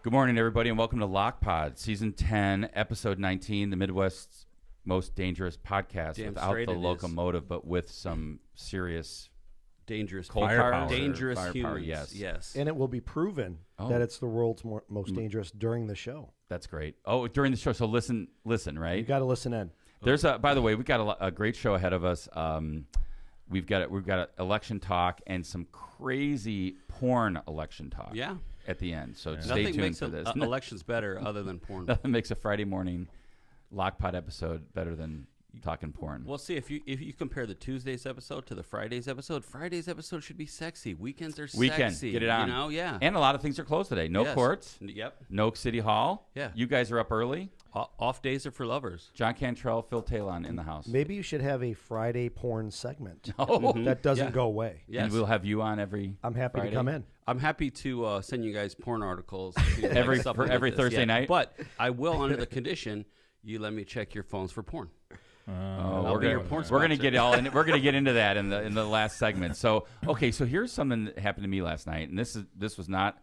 Good morning, everybody, and welcome to Lock Pod, Season 10, Episode 19, the Midwest's most dangerous podcast without the locomotive, but with some serious dangerous firepower. Dangerous firepower, humans. Yes. And it will be proven that it's the world's most dangerous during the show. That's great. Oh, during the show. So listen, right? You got to listen in. There's by the way, we've got a great show ahead of us. We've got an election talk and some crazy porn election talk. Yeah. At the end. So stay Nothing tuned makes for this. Elections better other than porn. Nothing makes a Friday morning Lock Pod episode better than talking porn. Well, see, if you compare the Tuesday's episode to the Friday's episode should be sexy. Weekends are sexy. Get it on. You know, yeah. And a lot of things are closed today. No courts. Yep. No City Hall. Yeah. You guys are up early. Off days are for lovers. John Cantrell, Phil Talon in the house. Maybe you should have a Friday porn segment. Oh. That doesn't go away. Yes. And we'll have you on every I'm happy Friday. to come in. I'm happy to send you guys porn articles every Thursday night. But I will, under the condition you let me check your phones for porn. We're gonna get we're gonna get into that in the last segment. So so here's something that happened to me last night, and this was not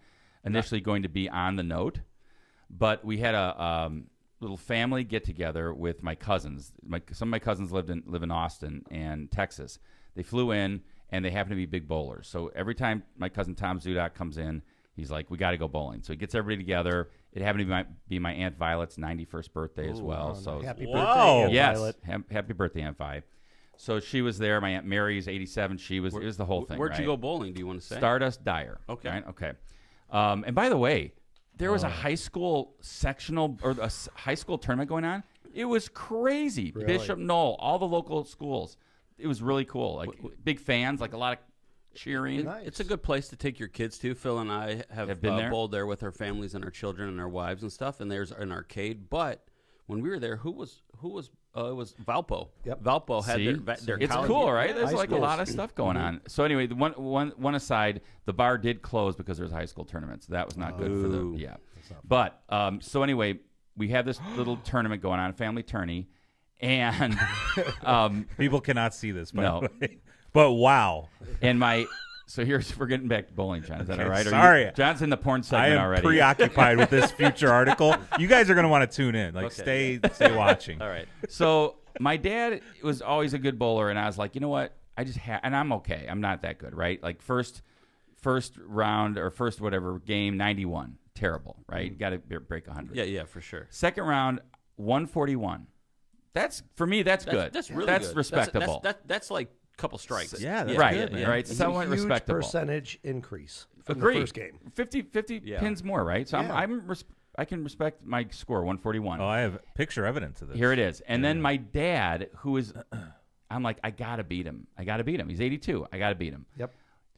initially going to be on the note, but we had a little family get together with my cousins. Some of my cousins live in Austin and Texas. They flew in and they happen to be big bowlers. So every time my cousin Tom Zudok comes in, he's like, "We got to go bowling." So he gets everybody together. It happened to be my Aunt Violet's 91st birthday as well. So happy birthday, Aunt yes, Violet. Happy birthday, Aunt Vi. So she was there. My Aunt Mary's 87. It was the whole thing. Where'd you go bowling? Do you want to say? Stardust Dyer. Okay. Right? Okay. And by the way, there was a high school sectional or a high school tournament going on. It was crazy. Really? Bishop Knoll, all the local schools. It was really cool. Like big fans, like a lot of cheering. Nice. It's a good place to take your kids to. Phil and I have been there. bowled there with our families and our children and our wives and stuff. And there's an arcade. But when we were there, it was Valpo. Yep. Valpo had their It's college. cool, right? There's High like schools. a lot of stuff going on. So anyway, the one aside, the bar did close because there's a high school tournament. So that was not good for the But so anyway, we had this little tournament going on, a family tourney, and people cannot see this, by No. the way. But wow. and so we're getting back to bowling, John. Is that all right? Sorry. John's in the porn I segment am already. preoccupied with this future article. You guys are going to want to tune in. Stay watching. All right. So my dad was always a good bowler, and I was like, you know what? And I'm okay. I'm not that good, right? Like first round or first whatever game, 91. Terrible, right? Got to break 100. Yeah, for sure. Second round, 141. For me, that's good. That's really That's good. respectable. That's like a couple strikes. Yeah, that's right, good, man. right. It's a Somewhat huge respectable. percentage increase from Agreed. the first game. 50 pins more, right? So I can respect my score, 141. Oh, I have picture evidence of this. Here it is. And then my dad, who is, I'm like, I got to beat him. He's 82. I got to beat him. Yep.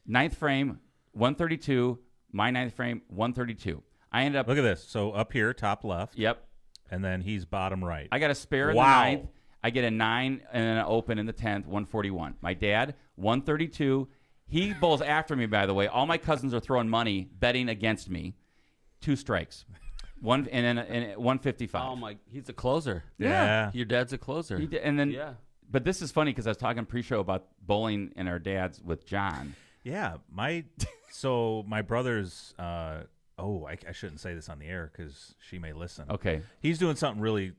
Ninth frame, 132. My ninth frame, 132. I ended up. Look at this. So up here, top left. Yep. And then he's bottom right. I got a spare in the Wow. ninth. I get a 9 and an open in the 10th, 141. My dad, 132. He bowls after me, by the way. All my cousins are throwing money, betting against me. 2 strikes. And then 155. Oh my! He's a closer. Yeah. Your dad's a closer. And then, Yeah. But this is funny because I was talking pre-show about bowling and our dads with John. Yeah. My brother's, I shouldn't say this on the air because she may listen. Okay. He's doing something really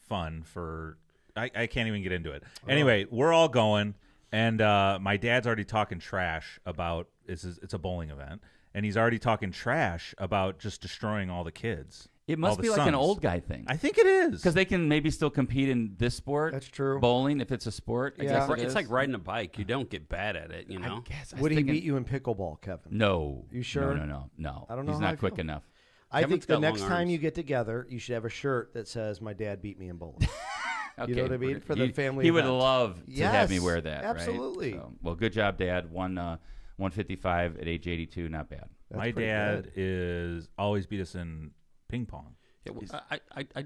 fun for, I can't even get into it. Anyway, we're all going, and my dad's already talking trash about, it's a bowling event, and he's already talking trash about just destroying all the kids. It must be like an old guy thing. I think it is. Because they can maybe still compete in this sport. That's true. Bowling, if it's a sport. I guess It's like riding a bike. You don't get bad at it, you know? I guess. Would he beat you in pickleball, Kevin? No. You sure? No. I don't know He's how I not quick feel. enough. I Kevin's think the got next long time arms. you get together, you should have a shirt that says, "My dad beat me in bowling." Okay. You know what I mean? For the family He would event. love to have me Yes, wear that, absolutely. right? So, well, good job, Dad. 155 at age 82. Not bad. My dad is always beat us in ping pong. Yeah, well,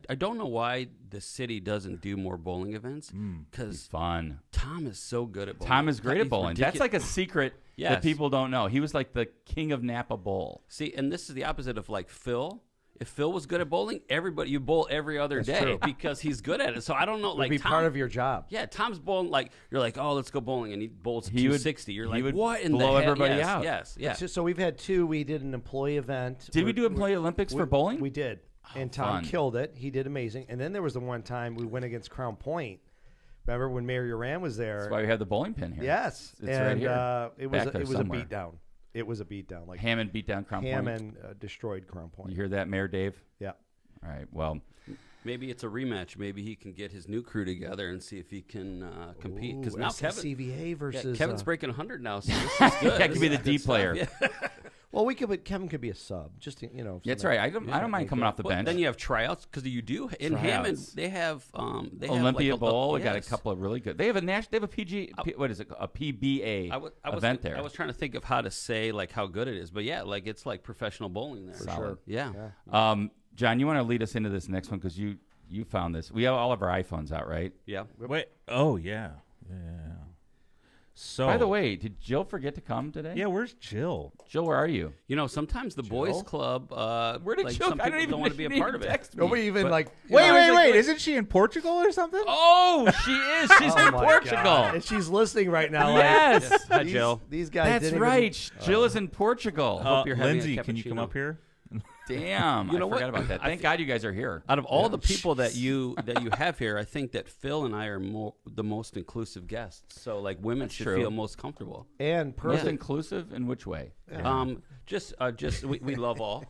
I don't know why the city doesn't do more bowling events because Fun. Tom is so good at bowling. Tom is great at He's bowling. That's ridiculous. like a secret Yes. that people don't know. He was like the king of Napa Bowl. See, and this is the opposite of like Phil if Phil was good at bowling, you bowl every other day because he's good at it. So I don't know. It would be part of your job. Yeah, Tom's bowling you're like, oh, let's go bowling, and he bowls 260. You're like, what in blow the heck? everybody out. Yes. So we've had 2. We did an employee event. Did we do employee Olympics for bowling? We did, and Tom fun. killed it. He did amazing. And then there was the one time we went against Crown Point. Remember when Mayor Uran was there? That's why we have the bowling pin here. Yes, it's right here. It was a beatdown. It was a beatdown. Like Hammond beat down Crown Point. Hammond destroyed Crown Point. You hear that, Mayor Dave? Yeah. All right. Well, maybe it's a rematch. Maybe he can get his new crew together and see if he can compete. Because now CVA versus Kevin's breaking 100 now, so this is good. that could be the D player. Yeah. Well, Kevin could be a sub, just to, That's right. I don't mind coming off the bench. Then you have tryouts because you do in Hammond. They have Olympia Bowl. We got a couple of really good. They have a PG. What is it? A PBA event there. I was trying to think of how to say how good it is, but yeah, it's like professional bowling there. For sure. Yeah. John, you want to lead us into this next one because you found this. We have all of our iPhones out, right? Yeah. Wait. Oh yeah. Yeah. So, by the way, did Jill forget to come today? Yeah, where's Jill? Jill, where are you? Sometimes the boys' club. Where did Jill? Some people don't want to be a part of it. Nobody even Wait! Isn't she in Portugal or something? Oh, she is. She's in Portugal, God. And she's listening right now. Yes. Hi, Jill. These guys. That's right. Jill is in Portugal. Hope you're having Lindsay, a can you come up here? Damn, I forgot about that. Thank God you guys are here. Out of all the people that you have here, I think that Phil and I are the most inclusive guests. So women should feel most comfortable. And most inclusive in which way? Just we love all.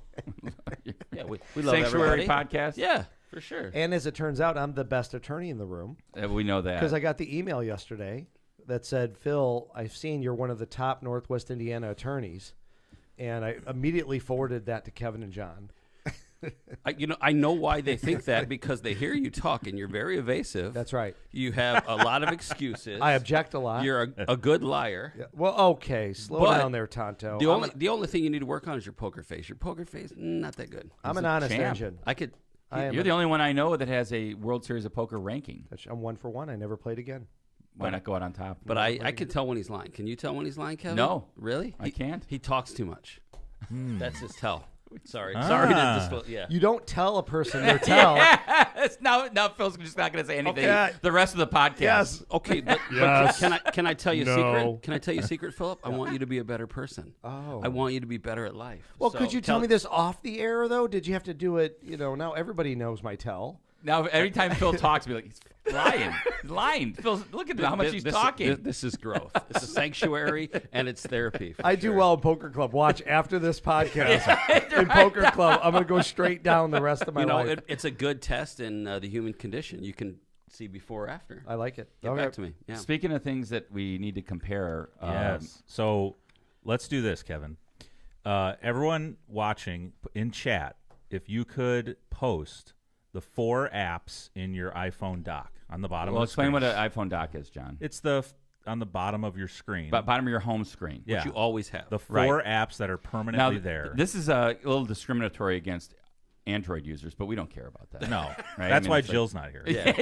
Yeah, we love Sanctuary everybody. Podcast. Yeah, for sure. And as it turns out, I'm the best attorney in the room. We know that because I got the email yesterday that said, "Phil, I've seen you're one of the top Northwest Indiana attorneys." And I immediately forwarded that to Kevin and John. I know why they think that because they hear you talk and you're very evasive. That's right. You have a lot of excuses. I object a lot. You're a good liar. Yeah. Well, okay, slow down there, Tonto. The only thing you need to work on is your poker face. Your poker face, not that good. I'm an honest champ. engine. You're the only one I know that has a World Series of Poker ranking. I'm 1 for 1. I never played again. Why not go out on top? But I can tell when he's lying. Can you tell when he's lying, Kevin? No. Really? I can't. He talks too much. That's his tell. Sorry. Yeah. You don't tell a person their tell. Now Phil's just not going to say anything the rest of the podcast. Yes. Okay, but can I tell you a secret? Can I tell you a secret, Philip? I want you to be a better person. Oh. I want you to be better at life. Well, could you tell me this off the air, though? Did you have to do it, now everybody knows my tell. Now, every time Phil talks, be like, he's lying. He's lying. Phil, look at how much he's talking. This is growth. It's a sanctuary, and it's therapy. I do well in Poker Club. Watch, after this podcast, in Poker Club, I'm going to go straight down the rest of my life. It's a good test in the human condition. You can see before or after. I like it. Get back to me. Yeah. Speaking of things that we need to compare. Yes. So let's do this, Kevin. Everyone watching in chat, if you could post the 4 apps in your iPhone dock on the bottom of the screen. Explain what an iPhone dock is, John. It's on the bottom of your screen. Bottom of your home screen. Which you always have. The 4 apps that are permanently there. This is a little discriminatory against Android users, but we don't care about that. No. Right? That's why Jill's not here. Yeah.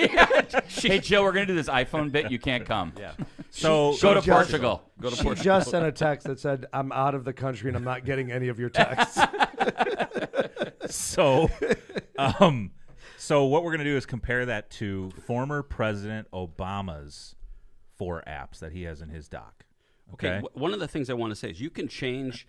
Hey, Jill, we're going to do this iPhone bit. You can't come. Yeah. So go to Portugal. She just sent a text that said, "I'm out of the country and I'm not getting any of your texts." So what we're going to do is compare that to former President Obama's 4 apps that he has in his dock. Okay. One of the things I want to say is you can change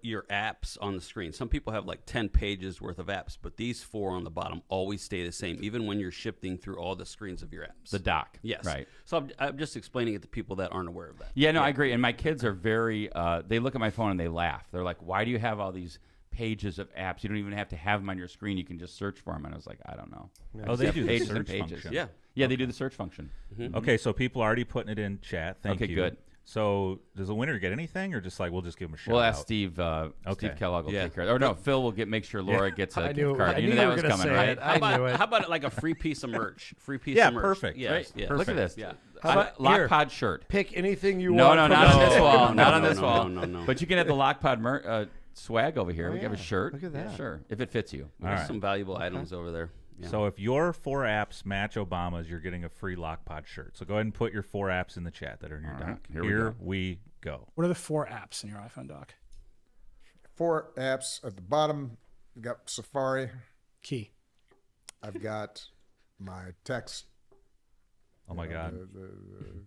your apps on the screen. Some people have 10 pages worth of apps, but these 4 on the bottom always stay the same, even when you're shifting through all the screens of your apps. The dock. Yes. Right. So I'm just explaining it to people that aren't aware of that. Yeah, no, I agree. And my kids are very, they look at my phone and they laugh. They're like, why do you have all these pages of apps? You don't even have to have them on your screen. You can just search for them. And I was like, I don't know. Oh, they do the pages search and pages. function. Yeah. Yeah, they do the search function. Mm-hmm. Okay, so people are already putting it in chat. Thank you. Okay, good. So does the winner get anything, or just we'll just give him a shout We'll out? ask Steve. Steve Kellogg will take care of it. Or no, Phil will make sure Laura gets a gift card. I You knew knew that you were was gonna coming, say right? it. I knew it. How about a free piece of merch? Free piece of merch. Perfect. Yes. Right? Yeah. Look at this. Yeah. How about Lockpod shirt. Pick anything you No, want. no, from not this on this wall. wall. Not on this wall. No. But you can have the Lockpod swag over here. We have a shirt. Look at that. Sure, if it fits you. There's some valuable items over there. Yeah. So if your 4 apps match Obama's, you're getting a free Lockpod shirt. So go ahead and put your 4 apps in the chat that are in your dock. Here we go. What are the 4 apps in your iPhone dock? 4 apps at the bottom I've got Safari. Key. I've got my text. Oh my God.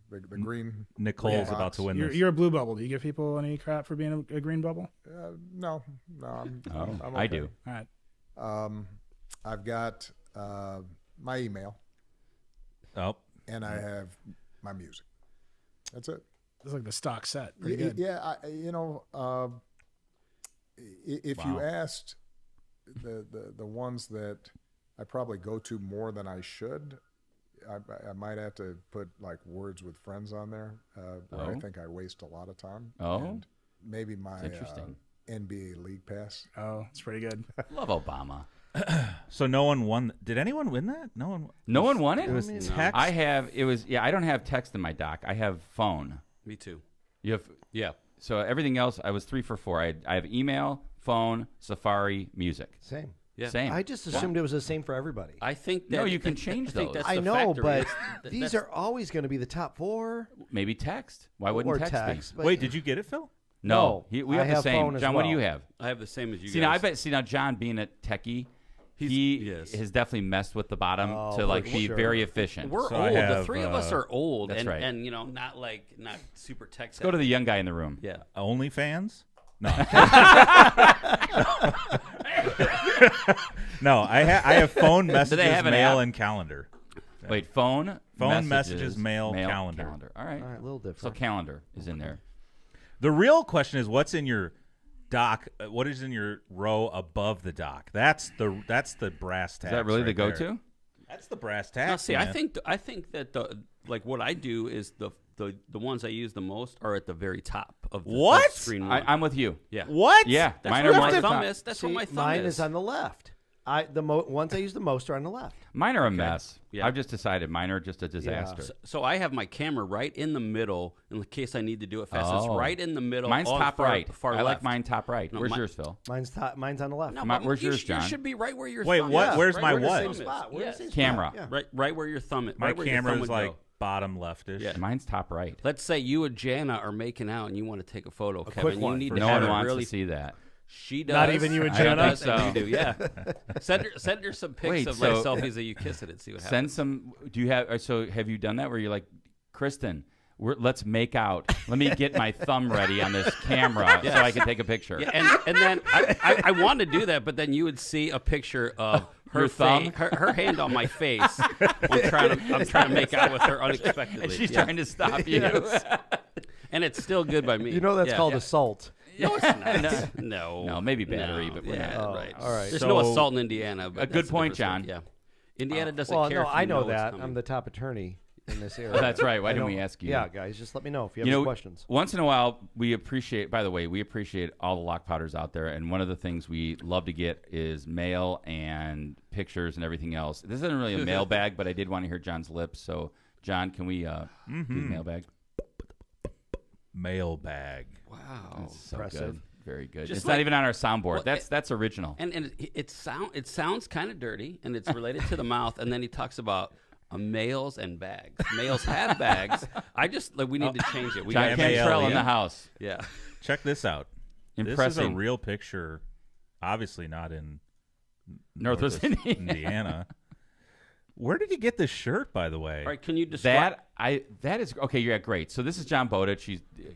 The green. Nicole's box. about to win this. You're a blue bubble. Do you give people any crap for being a green bubble? No, I'm okay. I do. All right. I've got my email, Oh, and I have my music. That's it. It's like the stock set. Pretty good. Yeah, if you asked the ones that I probably go to more than I should, I might have to put like Words with Friends on there, where I think I waste a lot of time. And maybe my NBA League Pass. Oh, it's pretty good. Love Obama. so no one won. Did anyone win that? No one. No one won it? It was text. I don't have text in my doc. I have phone. Me too. You have? Yeah. So everything else, I was 3 for 4. I have email, phone, Safari, music. Same. Yeah. Same. I just assumed it was the same for everybody. I think that No, you can change those. I know, but these are always going to be the top 4. Maybe text. Why wouldn't or text be? but Wait, did you get it, Phil? No, No, we I have the have same. phone as John, what do well. you have? I have the same as you See guys. now, John being a techie, Yes. has definitely messed with the bottom Oh, to like for be sure. very efficient. We're So I old. The have, 3 of us are old, that's and right. and not super tech. Let's go to the young guy in the room. Yeah. OnlyFans? No. No, I have phone messages, have an mail, app? and calendar. Wait, phone, messages, mail, calendar. All right. All right, a little So different. calendar is in there. The real question is, what's in your doc? What is in your row above the doc? That's the brass tacks. Is that really right the there. go-to? That's the brass tacks. Now, see, man. I think that what I do is the ones I use the most are at the very top of the What? of screen one. I'm with you. Yeah. What? Yeah, That's mine where are my more thumb top. is. That's See, where my thumb mine is. is on the left. The ones I use the most are on the left. Mine are a mess. Yeah. I've just decided mine are just a disaster. So I have my camera right in the middle in case I need to do it fast. It's Oh. right in the middle. Mine's on top far, right. Far I left. like mine top right. No, Where's mine- yours, Phil? Mine's on the left. No, Where's yours, You John? should be right where your Wait, thumb what? is. Where's right my where your what? thumb is. Same spot. We're in the Yes. same spot. Camera. Yeah. Right where your thumb. My Right where your camera thumb is would like go. bottom leftish. Yeah. Mine's top right. Let's say you and Jana are making out and you want to take a photo, Kevin. quick You one, need for to No have one it wants really. to see that. She does. Not even you and She Jana? does, I and don't you do. Yeah. send her some pics Wait, of so- selfies of you kissing it. See what Send happens. some. Do you have? So have you done that where you're like, Kristen? Let's make out. Let me get my thumb ready on this camera so I can take a picture. Yeah, and then I want to do that, but then you would see a picture of her Your thumb? her hand on my face. I'm trying to make out with her unexpectedly. And she's Yeah. trying to stop you. And it's still good by me. You know that's Yeah, called yeah. assault. No, it's not. No, No, maybe battery, No. but we're yeah, not. right. Oh, all right. There's So- no assault in Indiana. But A good that's point, different John. story. Yeah, Indiana doesn't Well, care. no, if I you know it's that. coming. I'm the top attorney in this area. That's right. Why I didn't don't- we ask you? Yeah, guys, just let me know if you have You any know, questions. once in a while, we appreciate. By the way, we appreciate all the lock potters out there, and one of the things we love to get is mail and pictures and everything else. This isn't really a mailbag, but I did want to hear John's lips. So, John, can we do the mailbag? Mailbag. Wow. That's so Impressive. good. Very good. Just It's like- not even on our soundboard. Well, That's original. And it sounds kind of dirty, and it's related to the mouth. And then he talks about males and bags. Males have bags. We need to change it. We John gotta M.A.L.E. Cantrell in yeah. the house. Yeah. Check this out. This is a Impressing. real picture. Obviously not in Northwest Indiana. Where did you get this shirt, by the way? All right. Can you describe? That is okay. Yeah, great. So this is John Bowditch. She's a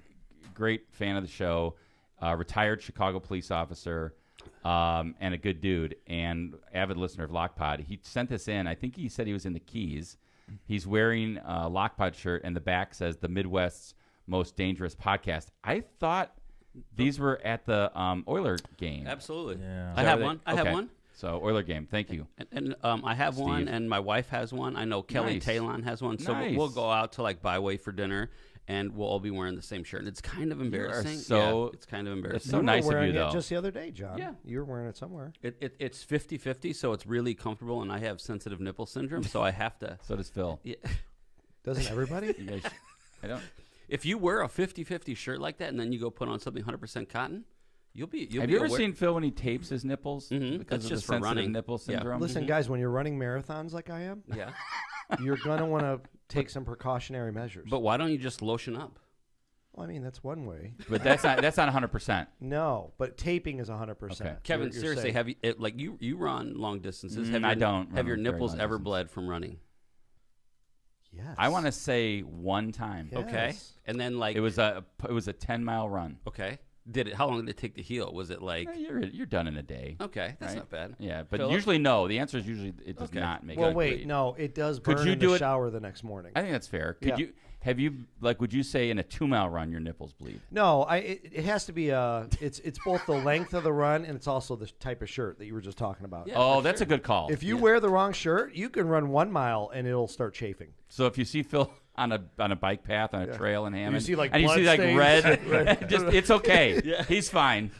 great fan of the show, retired Chicago police officer, and a good dude, and avid listener of Lockpod. He sent this in. I think he said he was in the Keys. He's wearing a Lockpod shirt, and the back says "The Midwest's Most Dangerous Podcast." I thought these were at the Oiler game. Absolutely. Yeah. I have one. I have Okay. one. So Oiler game. Thank you. And I have one, Steve. and my wife has one. I know Kelly Nice. Talon has one. So Nice. we'll go out to Byway for dinner, and we'll all be wearing the same shirt. And it's kind of embarrassing. so- Yeah, it's kind of embarrassing. It's so nice were of wearing you, it though. just the other day, John. Yeah. You were wearing it somewhere. It's 50-50, so it's really comfortable, and I have sensitive nipple syndrome, so I have to. So does Phil. Yeah. Doesn't everybody? You guys, I don't. If you wear a 50-50 shirt like that, and then you go put on something 100% cotton, you'll be. Have you ever seen Phil when he tapes his nipples Mhm. because That's of just the for sensitive running. nipple Yeah. syndrome? Listen, guys, when you're running marathons like I am, Yeah. you're going to want to take some precautionary measures. But why don't you just lotion up? Well, I mean, that's one way. But that's not 100%. No, but taping is 100%. Okay. Kevin, You're seriously, safe. have you you run long distances? I don't Have run your very nipples long ever distance. bled from running? Yes. I want to say one time. Yes. Okay, and then like It was a 10-mile run. okay, did it? How long did it take to heal? Was it like You're done in a day. okay? That's right? not bad. Yeah, but Philip? usually no. The answer is usually it does Okay. not make Well, it wait, bleed. no, it does Could burn you in do the it- shower the next morning. I think that's fair. Yeah. Have you would you say in a 2-mile run your nipples bleed? No, it has to be it's both the length of the run and it's also the type of shirt that you were just talking about. Yeah. Oh, for that's sure. a good call. If you wear the wrong shirt, you can run 1 mile and it'll start chafing. So if you see Phil on a bike path on a trail in Hammond, see, like, and you see blood like stains. red, just it's okay. He's fine.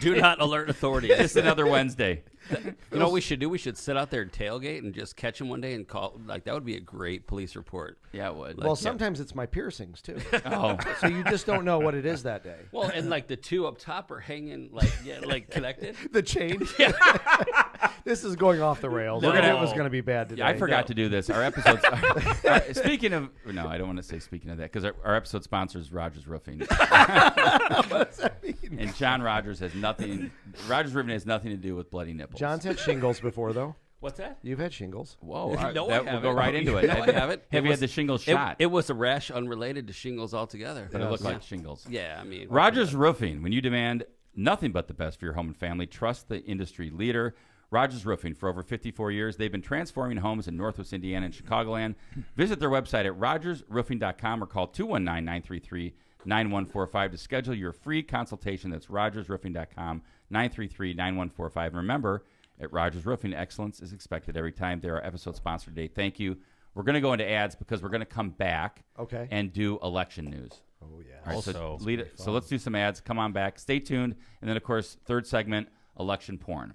Do not alert authorities. Just another Wednesday. You know what we should do? We should sit out there and tailgate and just catch him one day and call. Like that would be a great police report. Yeah, it would. Well, sometimes it's my piercings too. Oh, So you just don't know what it is that day. Well, and like the two up top are hanging like connected. The chain. This is going off the rails. We're gonna- It was going to be bad today. yeah, I forgot to do this. Our episodes. Speaking of, no, I don't want to say speaking of that because our episode sponsor is Rogers Roofing. And John Rogers has nothing. Rogers Roofing has nothing to do with bloody nipples. John's had shingles before, though. What's that? You've had shingles. Whoa, No, that I we'll haven't. go right into it. No, I haven't. Have It you was- had the shingles shot? It was a rash unrelated to shingles altogether. but it looked Yes. like shingles. Yeah, I mean Rogers Roofing. When you demand nothing but the best for your home and family, trust the industry leader. Rogers Roofing. For over 54 years, they've been transforming homes in Northwest Indiana and Chicagoland. Visit their website at rogersroofing.com or call 219-933-9145 to schedule your free consultation. That's rogersroofing.com, 933-9145. And remember, at Rogers Roofing, excellence is expected every time. They're our episode sponsor today. Thank you. We're going to go into ads because we're going to come back Okay. and do election news. Oh, yeah. All right, Also, so, it's lead gonna it, so let's do some ads. Come on back. Stay tuned. And then, of course, third segment, election porn.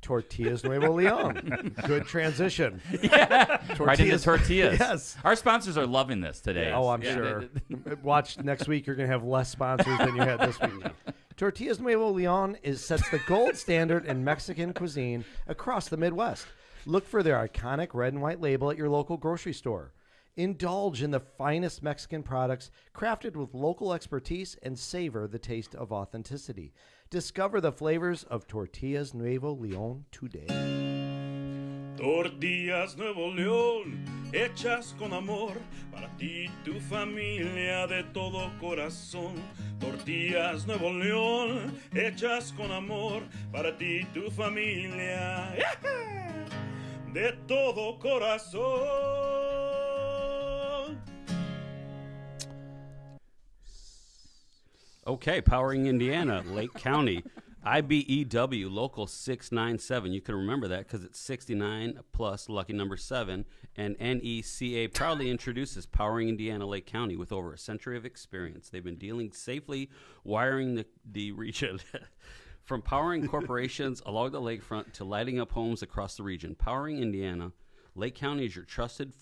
Tortillas Nuevo Leon. Good transition. Right into tortillas. Yes. Our sponsors are loving this today. Oh, I'm sure. Watch next week. You're going to have less sponsors than you had this week. Tortillas Nuevo Leon sets the gold standard in Mexican cuisine across the Midwest. Look for their iconic red and white label at your local grocery store. Indulge in the finest Mexican products crafted with local expertise and savor the taste of authenticity. Discover the flavors of Tortillas Nuevo Leon today. Tortillas Nuevo León, hechas con amor, para ti y tu familia de todo corazón. Tortillas Nuevo León, hechas con amor, para ti y tu familia de todo corazón. Okay, Powering Indiana, Lake County, IBEW, Local 697. You can remember that because it's 69 plus lucky number 7. And NECA proudly introduces Powering Indiana, Lake County with over a century of experience. They've been dealing safely wiring the region. From powering corporations along the lakefront to lighting up homes across the region, Powering Indiana, Lake County is your trusted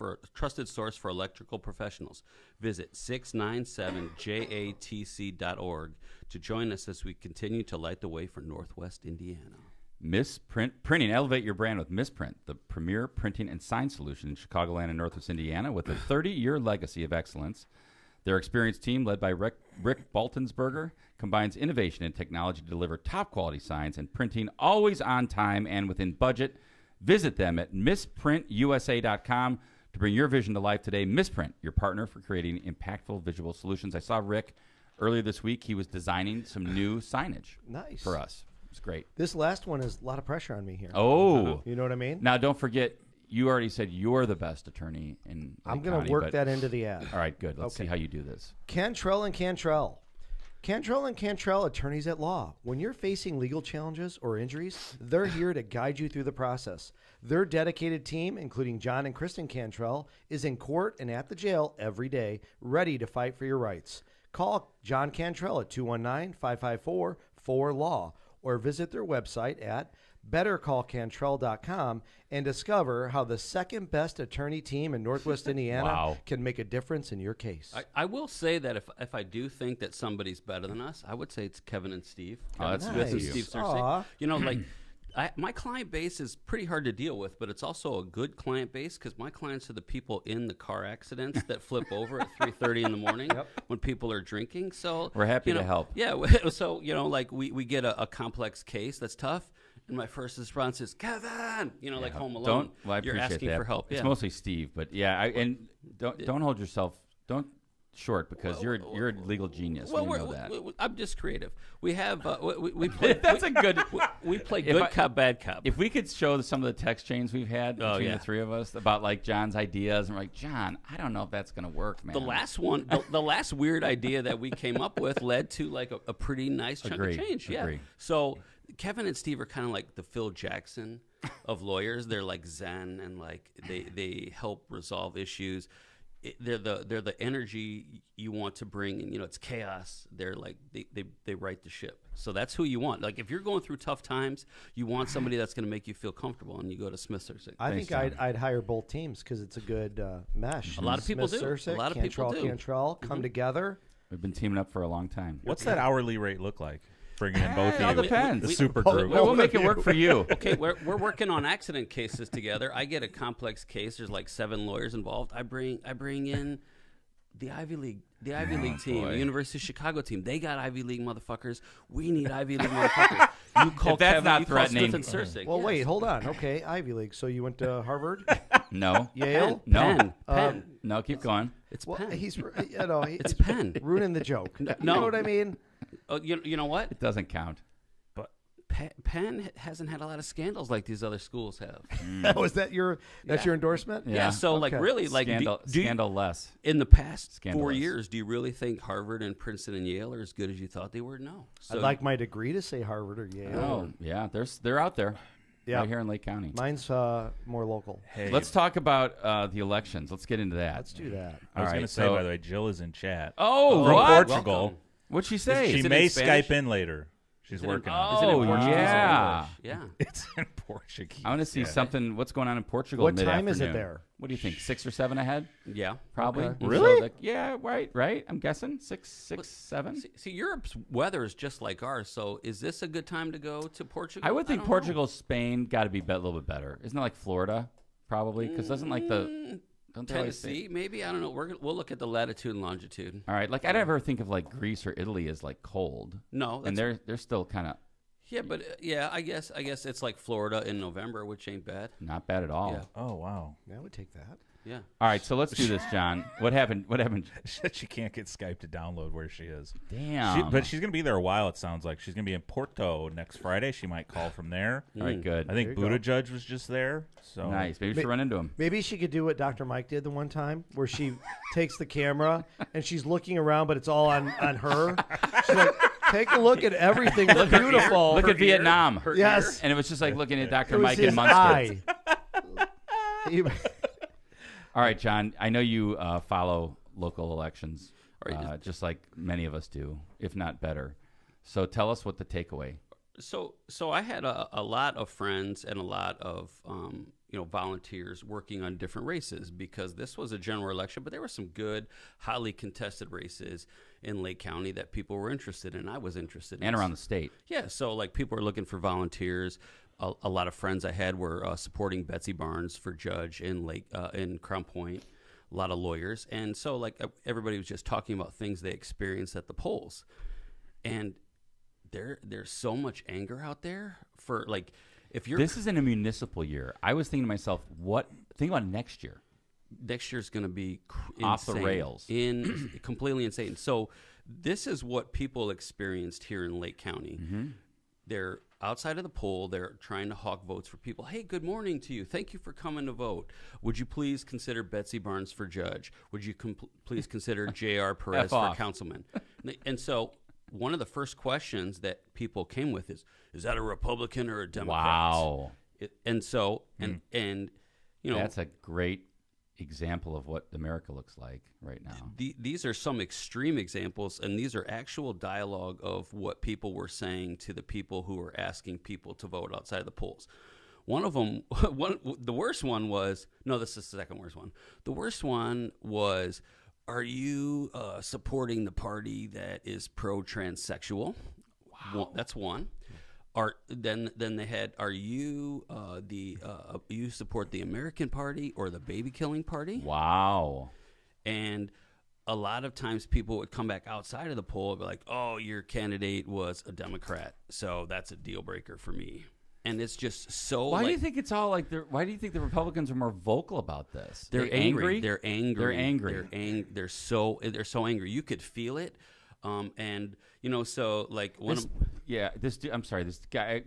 source for electrical professionals. Visit 697jatc.org to join us as we continue to light the way for Northwest Indiana. Misprint Printing. Elevate your brand with Misprint, the premier printing and sign solution in Chicagoland and Northwest Indiana with a 30-year legacy of excellence. Their experienced team, led by Rick Baltonsberger, combines innovation and technology to deliver top-quality signs and printing always on time and within budget. Visit them at misprintusa.com to bring your vision to life today. Misprint, your partner for creating impactful visual solutions. I saw Rick earlier this week. He was designing some new signage Nice. for us. It's great. This last one is a lot of pressure on me here. Oh. You know what I mean? Now, don't forget, you already said you're the best attorney in I'm Lake going County, to work but- that into the ad. All right, good. Let's see Okay. how you do this. Cantrell and Cantrell. Cantrell and Cantrell, attorneys at law. When you're facing legal challenges or injuries, they're here to guide you through the process. Their dedicated team, including John and Kristen Cantrell, is in court and at the jail every day, ready to fight for your rights. Call John Cantrell at 219-554-4LAW or visit their website at bettercallcantrell.com and discover how the second best attorney team in Northwest Indiana Wow. can make a difference in your case. I will say that if I do think that somebody's better than us, I would say it's Kevin and Steve. Oh, that's Kevin Smith nice. and Steve Cersei. Aw. You know, like my client base is pretty hard to deal with, but it's also a good client base because my clients are the people in the car accidents that flip over at 3:30 in the morning when people are drinking. So we're happy to help. Yeah. So like we get a complex case that's tough. And my first response is, Kevin, like Home Alone. I You're appreciate asking that. for help. It's mostly Steve, but and don't hold yourself short because you're a legal genius. Well, you know that. I'm just creative. We have we play. That's a good. We play good cop, bad cop. If we could show some of the text chains we've had between the three of us about like John's ideas, and we're like, John, I don't know if that's gonna work, man. The last one, the last weird idea that we came up with led to like a pretty nice chunk of change. Yeah. So Kevin and Steve are kind of like the Phil Jackson of lawyers. They're like Zen and like they help resolve issues. They're the energy you want to bring, and it's chaos. They're like they right the ship. So that's who you want. Like if you're going through tough times, you want somebody that's going to make you feel comfortable, and you go to Smith Sursik. I think I'd hire both teams because it's a good mesh. A lot of people do. Sursik, A lot of people do. Cantrell come together. We've been teaming up for a long time. What's that hourly rate look like? Bringing in both It all of you. depends. The super group. We'll make it work for you. Okay, we're working on accident cases together. I get a complex case. There's like 7 lawyers involved. I bring in the Ivy League team, the University of Chicago team. They got Ivy League motherfuckers. We need Ivy League motherfuckers. You call If that's Kevin, not you call threatening. Smith and Sursik. Well, Yes. wait, hold on. Okay, Ivy League. So you went to Harvard, No. Yale? No. Penn. No, keep going. It's Well, Penn. he's It's Penn. ruining the joke. You No. know what I mean? Oh, you know what? It doesn't count. Penn hasn't had a lot of scandals like these other schools have. Was that your endorsement? Yeah. So like Okay. really like Scandal, do you, scandal less. in the past 4 Scandalous. years, do you really think Harvard and Princeton and Yale are as good as you thought they were? No. So I'd like my degree to say Harvard or Yale. Oh, yeah. They're out there. Yeah. Right here in Lake County. Mine's more local. Hey, Let's talk about the elections. Let's get into that. Let's do that. I was All going right, to say, by the way, Jill is in chat. Oh, From what? Portugal. Welcome. What'd she say? She Is it may in Spanish? Skype in later. She's Is it in- working Is on it it. in Oh, Portuguese or yeah. English? Yeah. It's in Portuguese. I want to see Yeah. something. What's going on in Portugal? What time is it mid-afternoon. there? What do you think? 6 or 7 ahead? Yeah. Probably. Okay. So, Really? like, yeah. Right. I'm guessing 6, 7. See, Europe's weather is just like ours. So is this a good time to go to Portugal? I would think don't know. Portugal, Spain, got to be a little bit better. Isn't it like Florida? Probably because doesn't like the don't they always say- Tennessee, maybe. I don't know. We'll look at the latitude and longitude. All right. Like I never think of like Greece or Italy as like cold, No, and that's, they're still kind of yeah, but I guess it's like Florida in November, which ain't bad. not bad at all. Yeah. Oh, wow. Yeah, I would take that. Yeah. All right. So let's do this, John. What happened? She said she can't get Skype to download where she is. Damn. But she's going to be there a while, it sounds like. She's going to be in Porto next Friday. She might call from there. All right. Good. I think There you Buddha go. Judge was just there. So Nice. Maybe we should run into him. Maybe she could do what Dr. Mike did the one time, where she takes the camera and she's looking around, but it's all on her. She's like, take a look at everything. It's beautiful. Look at Vietnam. Yes. And it was just like looking at Dr. It was Mike his in Munster. eye. All right, John. I know you follow local elections, Right. just like many of us do, if not better. So tell us what the takeaway. So I had a lot of friends and a lot of volunteers working on different races because this was a general election, but there were some good, highly contested races in Lake County that people were interested in. I was interested in. And around the state. Yeah, so like people were looking for volunteers. A lot of friends I had were supporting Betsy Barnes for judge in in Crown Point. A lot of lawyers, and so like everybody was just talking about things they experienced at the polls, and there's so much anger out there for like if you're This is in a municipal year. I was thinking to myself, think about next year. next year's going to be Off the insane. rails. Completely insane. So this is what people experienced here in Lake County. Mm-hmm. They're outside of the poll. They're trying to hawk votes for people. Hey, good morning to you. Thank you for coming to vote. Would you please consider Betsy Barnes for judge? Would you please consider J.R. Perez for off. councilman? And so one of the first questions that people came with is that a Republican or a Democrat? Wow. And so, and That's a great example of what America looks like right now. These are some extreme examples, and these are actual dialogue of what people were saying to the people who were asking people to vote outside of the polls. One of them, the worst one was, no, this is the second worst one. The worst one was, are you supporting the party that is pro-transsexual? Wow. That's one. then they had, are you you support the American Party or the baby killing party? Wow. And a lot of times people would come back outside of the poll and be like, oh, your candidate was a Democrat, so that's a deal breaker for me. And it's just so. Why do you think it's all like? Why do you think the Republicans are more vocal about this? They're angry. They're angry. They're angry. They're so angry. You could feel it. And so like this guy,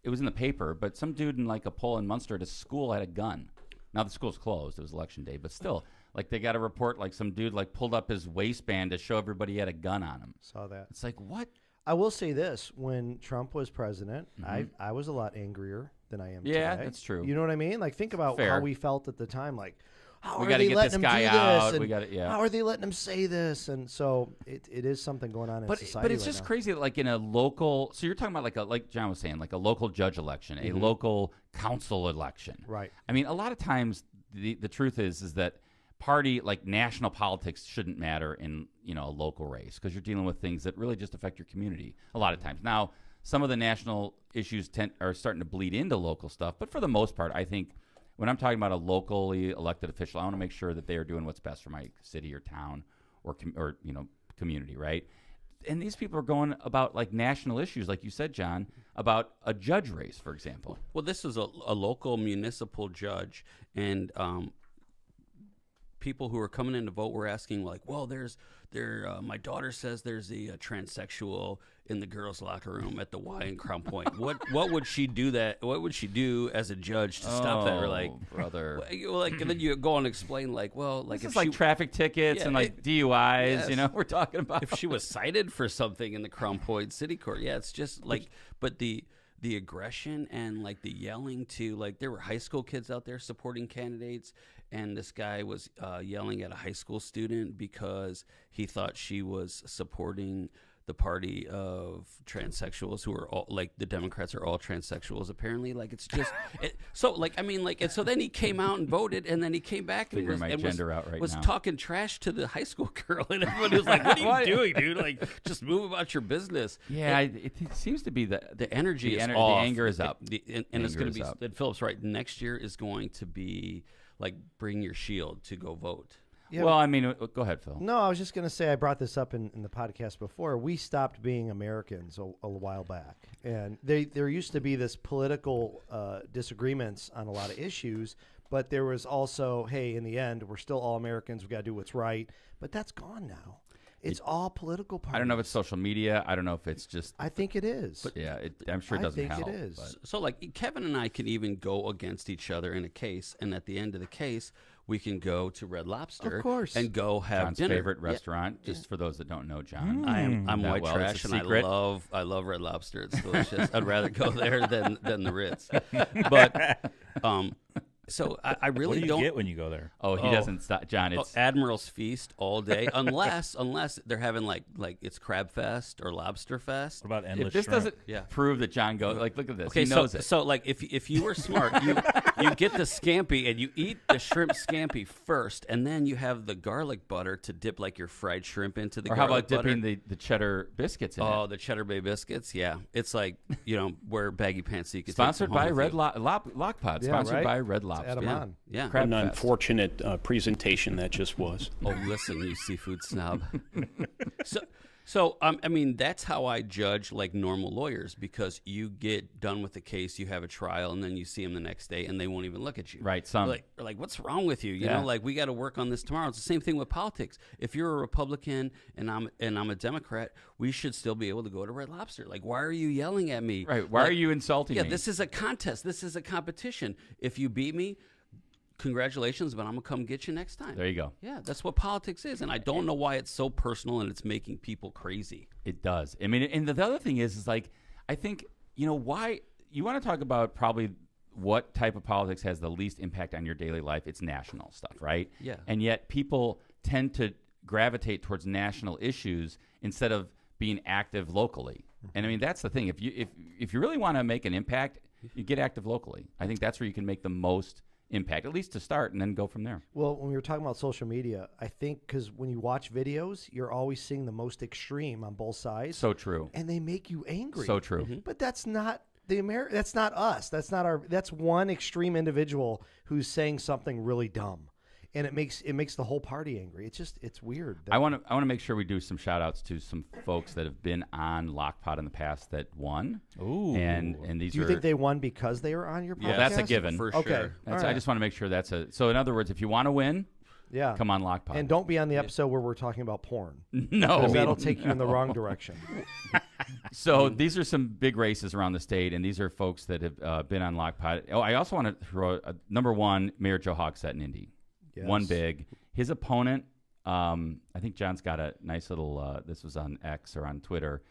it was in the paper, but some dude in like a poll in Munster at a school had a gun. Now the school's closed. It was election day, but still, like they got a report, like some dude like pulled up his waistband to show everybody he had a gun on him. Saw that. It's like, what? I will say this: when Trump was president, I was a lot angrier than I am today. Yeah, that's true. You know what I mean? Like, think about how we felt at the time. Like, how are they letting him do this? How are they letting him say this? And so it is something going on in society. But it's just crazy that like in a local. So you're talking about like John was saying, like a local judge election, a local council election. Right. I mean, a lot of times the truth is that party, like national politics, shouldn't matter in a local race because you're dealing with things that really just affect your community a lot of times. Now, some of the national issues are starting to bleed into local stuff, but for the most part, I think when I'm talking about a locally elected official, I want to make sure that they are doing what's best for my city or town or community, right? And these people are going about like national issues, like you said, John, about a judge race, for example. Well, this is a local municipal judge, and people who are coming in to vote were asking like, well, my daughter says there's a transsexual in the girls' locker room at the Y in Crown Point. What would she do what would she do as a judge to stop that? Or like, brother, and then you go and explain like, well, like this is like traffic tickets and like DUIs. Yes. We're talking about if she was cited for something in the Crown Point City Court. Yeah, it's just like, but the aggression and like the yelling to like, there were high school kids out there supporting candidates. And this guy was yelling at a high school student because he thought she was supporting the party of transsexuals, who are all like the Democrats are all transsexuals apparently. Like it's just and so then he came out and voted, and then he came back and was talking trash to the high school girl, and everybody was like, "What are you doing, dude? Like just move about your business." Yeah, it seems to be the energy is off. The anger is up, and it's going to be. And Philip's right. Next year is going to be like bring your shield to go vote. Yeah, well, I mean, go ahead, Phil. No, I was just going to say, I brought this up in the podcast before. We stopped being Americans a while back. And there used to be this political disagreements on a lot of issues, but there was also, hey, in the end, we're still all Americans. We've got to do what's right. But that's gone now. It's all political parties. I don't know if it's social media. I don't know if it's just... I think it is. But yeah, I'm sure it doesn't help. I think it is. So, like, Kevin and I can even go against each other in a case, and at the end of the case, we can go to Red Lobster, of course, and go have John's dinner. Favorite restaurant. Just for those that don't know, John, I'm white trash, and I love Red Lobster. It's delicious. I'd rather go there than the Ritz. But so I really what do you get when you go there? Oh, he doesn't stop, John. It's Admiral's Feast all day, unless they're having like it's Crab Fest or Lobster Fest. What about endless if this shrimp? doesn't prove that John goes, like, look at this. Okay, he knows it. So like if you were smart, you get the scampi and you eat the shrimp scampi first, and then you have the garlic butter to dip like your fried shrimp into the. Or how about dipping the cheddar biscuits in it? Oh, the Cheddar Bay biscuits, yeah. It's like wear baggy pants so you can. Sponsored by Red Lockpot. Sponsored by Red Lobster. Yeah. What an unfortunate presentation that just was. Oh, listen, you seafood snob. So I mean, that's how I judge like normal lawyers, because you get done with the case, you have a trial, and then you see them the next day, and they won't even look at you. Right. Like what's wrong with you? You know, like we got to work on this tomorrow. It's the same thing with politics. If you're a Republican and I'm a Democrat, we should still be able to go to Red Lobster. Like, why are you yelling at me? Right. Why are you insulting me? Yeah, this is a contest. This is a competition. If you beat me, congratulations, but I'm going to come get you next time. There you go. Yeah, that's what politics is, and I don't know why it's so personal and it's making people crazy. It does. I mean, and the other thing is like, I think, why you want to talk about probably what type of politics has the least impact on your daily life. It's national stuff, right? Yeah. And yet people tend to gravitate towards national issues instead of being active locally. And I mean, that's the thing. If you really want to make an impact, you get active locally. I think that's where you can make the most impact, at least to start, and then go from there. Well, when we were talking about social media, I think because when you watch videos, you're always seeing the most extreme on both sides. So true. And they make you angry. So true. But that's not that's not us. That's not our. That's one extreme individual who's saying something really dumb, and it makes the whole party angry. It's weird. I want to make sure we do some shout outs to some folks that have been on Lockpot in the past that won. Ooh. And these Do you think they won because they were on your podcast? Yeah, that's a given. For Okay. sure. All right. I just want to make sure that's a. So in other words, if you want to win, Yeah. come on Lockpot. And don't be on the episode where we're talking about porn. No. Because that'll take you in the wrong direction. So these are some big races around the state, and these are folks that have been on Lockpot. Oh, I also want to throw number one, Mayor Joe Hogsett in Indy. Yes. One big. His opponent, I think John's got a nice little, this was on X or on Twitter.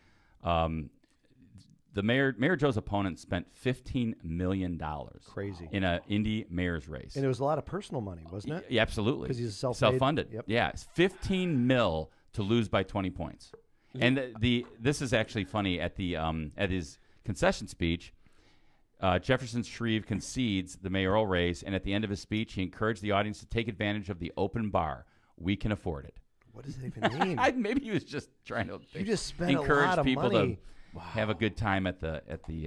The Mayor Joe's opponent spent $15 million. Crazy. In a Indy mayor's race. And it was a lot of personal money, wasn't it? Yeah, absolutely. 'Cause he's self-made. self-funded. Yep. Yeah, it's 15 mil to lose by 20 points. And this is actually funny at his concession speech. Jefferson Shreve concedes the mayoral race, and at the end of his speech, he encouraged the audience to take advantage of the open bar. We can afford it. What does that even mean? Maybe he was just trying to You just spent encourage a lot of people money. to have a good time at the.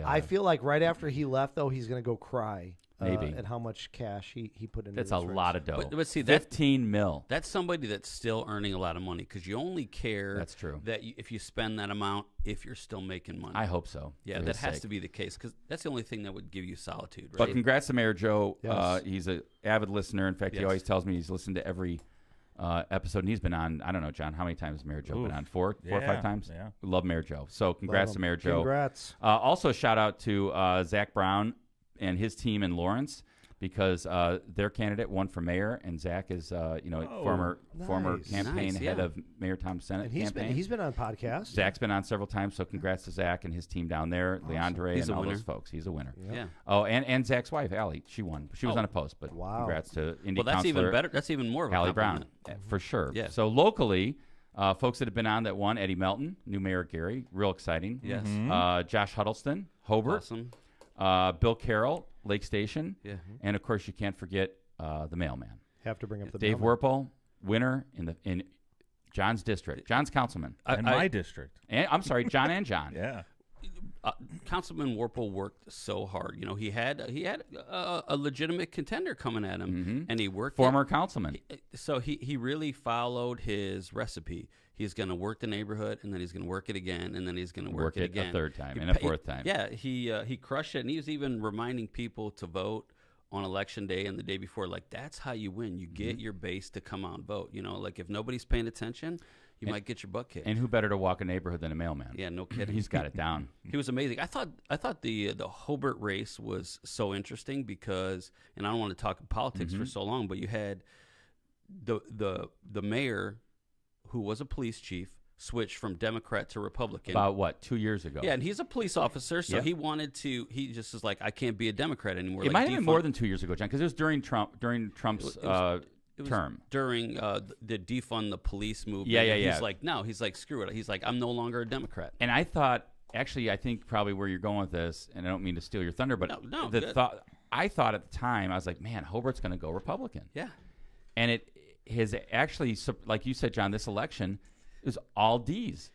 I feel like right after he left, though, he's going to go cry. Maybe. At how much cash he put into That's this a race. lot of dough. But see, 15 mil. That's somebody that's still earning a lot of money because you only care. That's true. That if you spend that amount, if you're still making money. I hope so. Yeah, for that his has sake. to be the case because that's the only thing that would give you solitude, right? But congrats to Mayor Joe. Yes. He's an avid listener. In fact, he Yes. always tells me he's listened to every episode, and he's been on. I don't know, John, how many times has Mayor Joe been on? Four or five times. Yeah. We love Mayor Joe. So congrats to Mayor Joe. Congrats. Also, shout out to Zach Brown and his team in Lawrence, because their candidate won for mayor, and Zach is former Nice. campaign Nice, head yeah. of Mayor Tom's Senate And he's campaign. been on podcasts. Zach's been on several times, so congrats to Zach and his team down there, Leandre He's and a all winner. those folks. He's a winner. Yeah. Oh, and Zach's wife, Allie, she won. She was Oh. on a post, but Wow. congrats to Indy Well, that's Councilor even better. That's even more of a Allie Brown, compliment. for sure. Yeah. So locally, folks that have been on that won, Eddie Melton, new Mayor Gary, real exciting. Yes. Josh Huddleston, Hobart. Awesome. Bill Carroll, Lake Station. Yeah. And, of course, you can't forget the mailman. Have to bring up the Dave mailman. Werpel, winner in John's district. John's councilman. In my district. And, I'm sorry, John and John. Yeah. Councilman Warple worked so hard. You know, he had a legitimate contender coming at him, and he worked. Former councilman. So he really followed his recipe. He's going to work the neighborhood, and then he's going to work it again, and then he's going to work it again. a third time He and a pa- fourth time. Yeah, he crushed it, and he was even reminding people to vote on election day and the day before. Like, that's how you win. You get your base to come out and vote. You know, like if nobody's paying attention, you might get your butt kicked. And who better to walk a neighborhood than a mailman? Yeah, no kidding. He's got it down. He was amazing. I thought the Hobart race was so interesting because, and I don't want to talk politics for so long, but you had the mayor, who was a police chief, switched from Democrat to Republican. About what, 2 years ago? Yeah, and he's a police officer, so Yep. he just is like, I can't be a Democrat anymore. It Like, might have been more defund- than 2 years ago, John, because it was during Trump's It was term. during the defund the police movement. Yeah, yeah, and yeah. He's like, no, he's like, screw it. He's like, I'm no longer a Democrat. And I thought, actually, I think probably where you're going with this, and I don't mean to steal your thunder, but No, the good. I thought at the time, I was like, man, Hobart's going to go Republican. Yeah. And it has actually, like you said, John, this election is all D's.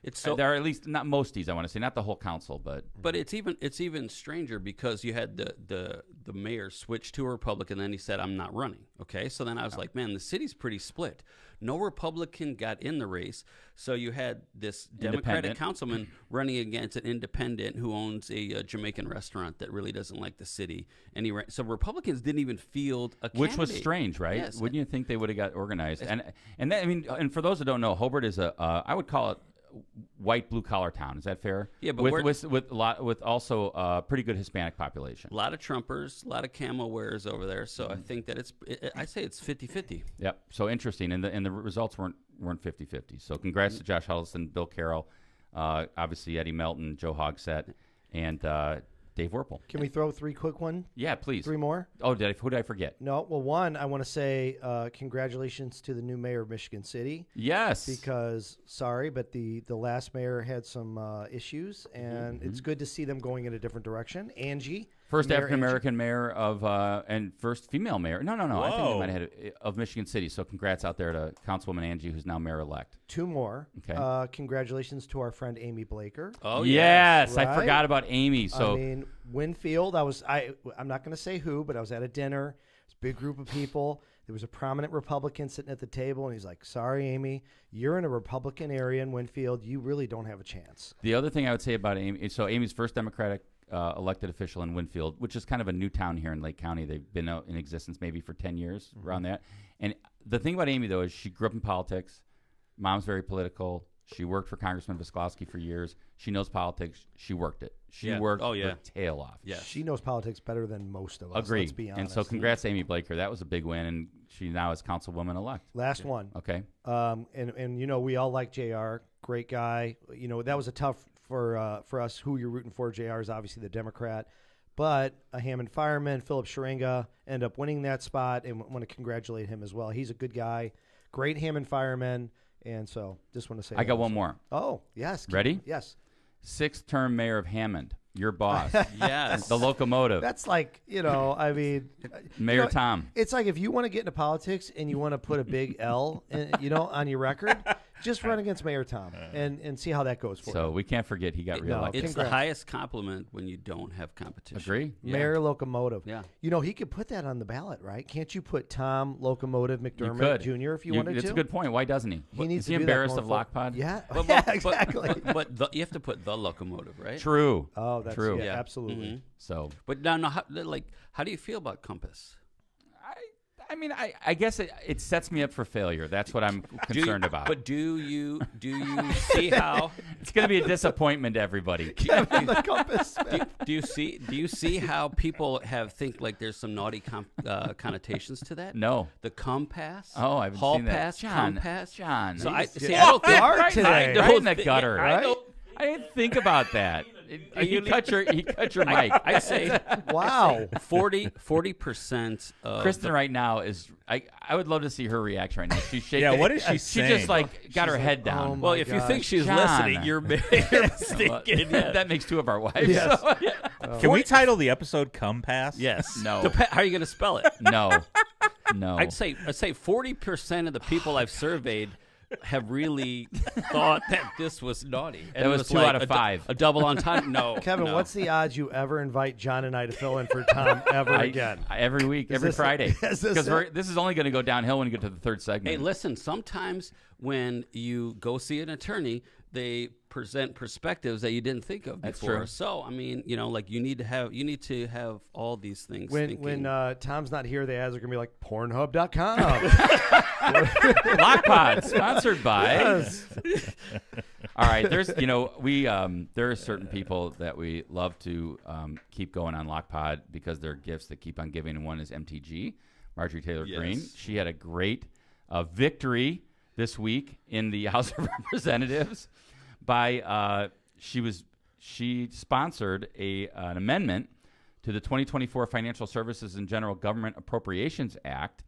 It's so There are at least not most D's, I want to say, not the whole council, but But it's even stranger because you had the mayor switch to a Republican, then he said, I'm not running. Okay, so then I was like, man, the city's pretty split. No Republican got in the race, so you had this Democratic Independent. councilman running against an independent who owns a Jamaican restaurant that really doesn't like the city, and so Republicans didn't even field a which was candidate. strange, right? Yes. Wouldn't you think they would have got organized? And that, I mean, and for those that don't know, Hobart is I would call it white blue collar town. Is that fair? Yeah, but with also a pretty good Hispanic population. A lot of Trumpers, a lot of camo wearers over there, so I think that I say it's 50-50. Yep. So interesting, and the results weren't 50-50. So congrats to Josh Huddleston, Bill Carroll, obviously Eddie Melton, Joe Hogsett, and Dave Werpel. Can we throw 3 quick one? Yeah, please. 3 more? Oh, who did I forget? No. Well, one, I want to say congratulations to the new mayor of Michigan City. Yes. Because, sorry, but the last mayor had some issues, and it's good to see them going in a different direction. Angie. First Mayor African-American mayor of, and first female mayor. No. I think Whoa. they might have had it, of Michigan City. So congrats out there to Councilwoman Angie, who's now mayor-elect. 2 more. Okay. Congratulations to our friend Amy Blaker. Oh, yes. Right? I forgot about Amy. So I mean, Winfield, I'm not going to say who, but I was at a dinner. It's a big group of people. There was a prominent Republican sitting at the table, and he's like, sorry, Amy, you're in a Republican area in Winfield. You really don't have a chance. the other thing I would say about Amy, so Amy's first Democratic elected official in Winfield, which is kind of a new town here in Lake County. They've been in existence maybe for 10 years, around that. And the thing about Amy, though, is she grew up in politics. Mom's very political. She worked for Congressman Visklowski for years. She knows politics. She worked it. She worked her tail off. Yeah. She knows politics better than most of us. Agree. Let's be honest. And so congrats, Amy Blaker. That was a big win, and she now is Councilwoman-elect. Last one. Okay. And you know, we all like JR. Great guy. You know, that was a tough for us. Who you're rooting for? JR is obviously the Democrat. But a Hammond fireman, Philip Sharinga, ended up winning that spot, and want to congratulate him as well. He's a good guy. Great Hammond fireman. And so just want to say I got one more. Oh, yes. Ready? Yes. 6th-term mayor of Hammond, your boss. Yes. The locomotive. That's like, I mean. Mayor Tom. It's like if you want to get into politics and you want to put a big L, on your record, just run against Mayor Tom and see how that goes for you. So we can't forget he got reelected. It's Congrats. the highest compliment when you don't have competition. Agree? Yeah. Mayor Locomotive. Yeah. He could put that on the ballot, right? Can't you put Tom Locomotive You McDermott could. Jr. if you wanted That's to? a good point. Why doesn't he? He needs Is he to do that embarrassed going of forward. Lockpod? Yeah. But, Yeah, exactly. But you have to put the locomotive, right? True. Oh, that's True. Yeah, Yeah. absolutely. Mhm. So But no, how do you feel about Compass? I mean, I guess it sets me up for failure. That's what I'm concerned about. But do you see how it's going to be a disappointment to everybody. Kevin the Compass. do you see how people think like there's some naughty connotations to that? No. The compass. Oh, I haven't Hall seen that. pass. John, compass. John. So I getting see. I don't think dark today. Right don't in the thi- gutter. I Right? don't. I didn't think about that. He cut your mic. I say Wow. 40% of Kristen right now is. I would love to see her reaction right now. She's shaking. Yeah, what is she She saying? just got her head down. oh my well, if you think gosh. she's John. listening, you're mistaken. That makes 2 of our wives. Yes. So, Can we title the episode "Come Pass"? Yes. No. How are you going to spell it? no. I'd say 40% of the people I've surveyed have really thought that this was naughty. And That it was 2 like out of 5. A double on time? No. Kevin, no. what's the odds you ever invite John and I to fill in for Tom ever again? Every week, every this- Friday. is this Because it? this is only going to go downhill when you get to the 3rd segment. Hey, listen, sometimes when you go see an attorney, they present perspectives that you didn't think of That's before. true. So, I mean, you need to have all these things. When Tom's not here, the ads are going to be like Pornhub.com. Lockpod, sponsored by. All right, there's there are certain people that we love to keep going on Lockpod because they're gifts that keep on giving. And one is MTG, Marjorie Taylor Greene. Yes. She had a great victory this week in the House of Representatives by she sponsored an amendment to the 2024 Financial Services and General Government Appropriations Act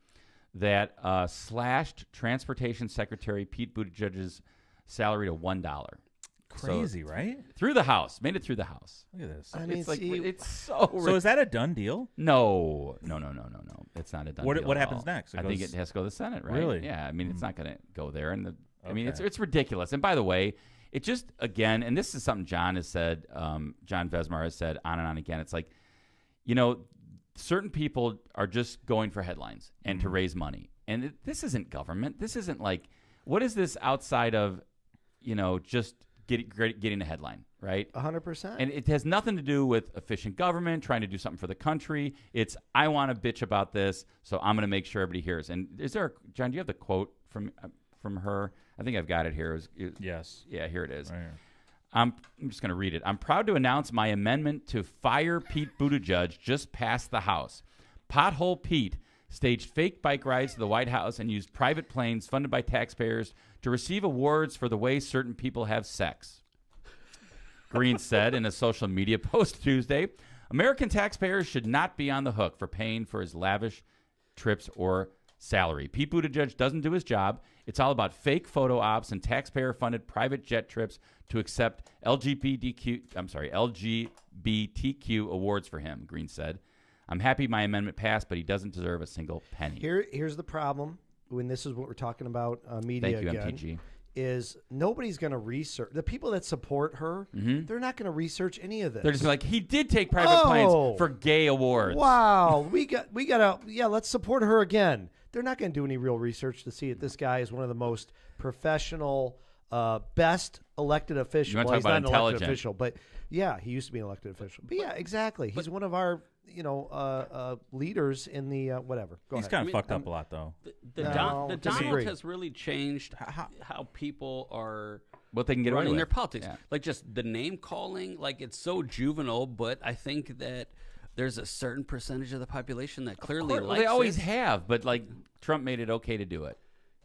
that slashed Transportation Secretary Pete Buttigieg's salary to $1. Crazy, right? Through the House. Made it through the House. Look at this. I mean, It's like see, it's so So is that a done deal? No. It's not a done What- deal what at happens all. next? It I think goes- it has to go to the Senate, right? Really? Yeah. I mean, it's not going to go there. And I mean, Okay. it's ridiculous. And by the way, it just again, and this is something John has said. John Vesmar has said on and on again. It's like, certain people are just going for headlines and to raise money. And this isn't government. This isn't like, what is this outside of, just getting a headline, right? 100%. And it has nothing to do with efficient government, trying to do something for the country. It's, I want to bitch about this, so I'm going to make sure everybody hears. And is there, John, do you have the quote from her? I think I've got it here. Yes. Yeah, here it is. Right here. I'm just going to read it. I'm proud to announce my amendment to fire Pete Buttigieg just passed the House. Pothole Pete staged fake bike rides to the White House and used private planes funded by taxpayers to receive awards for the way certain people have sex. Green said in a social media post Tuesday, American taxpayers should not be on the hook for paying for his lavish trips or salary. Pete Buttigieg doesn't do his job. It's all about fake photo ops and taxpayer-funded private jet trips to accept LGBTQ awards for him, Green said. I'm happy my amendment passed, but he doesn't deserve a single penny. Here's the problem when this is what we're talking about media Thank you, again. MTG. Is nobody's going to research. The people that support her, they're not going to research any of this. They're just like, he did take private planes for gay awards. Wow, we got let's support her again. They're not going to do any real research to see that this guy is one of the most professional, best elected officials. You want to Well, talk about he's not an elected intelligent. official, but yeah, he used to be an elected official. But yeah, exactly. He's one of our leaders in the whatever. Go He's ahead. kind of fucked up a lot, though. The No, Donald disagree. has really changed how people are What they can get away running with. their politics. Yeah. Like just the name calling, like it's so juvenile, but I think that there's a certain percentage of the population that clearly Well, likes they always it. have, but like Trump made it okay to do it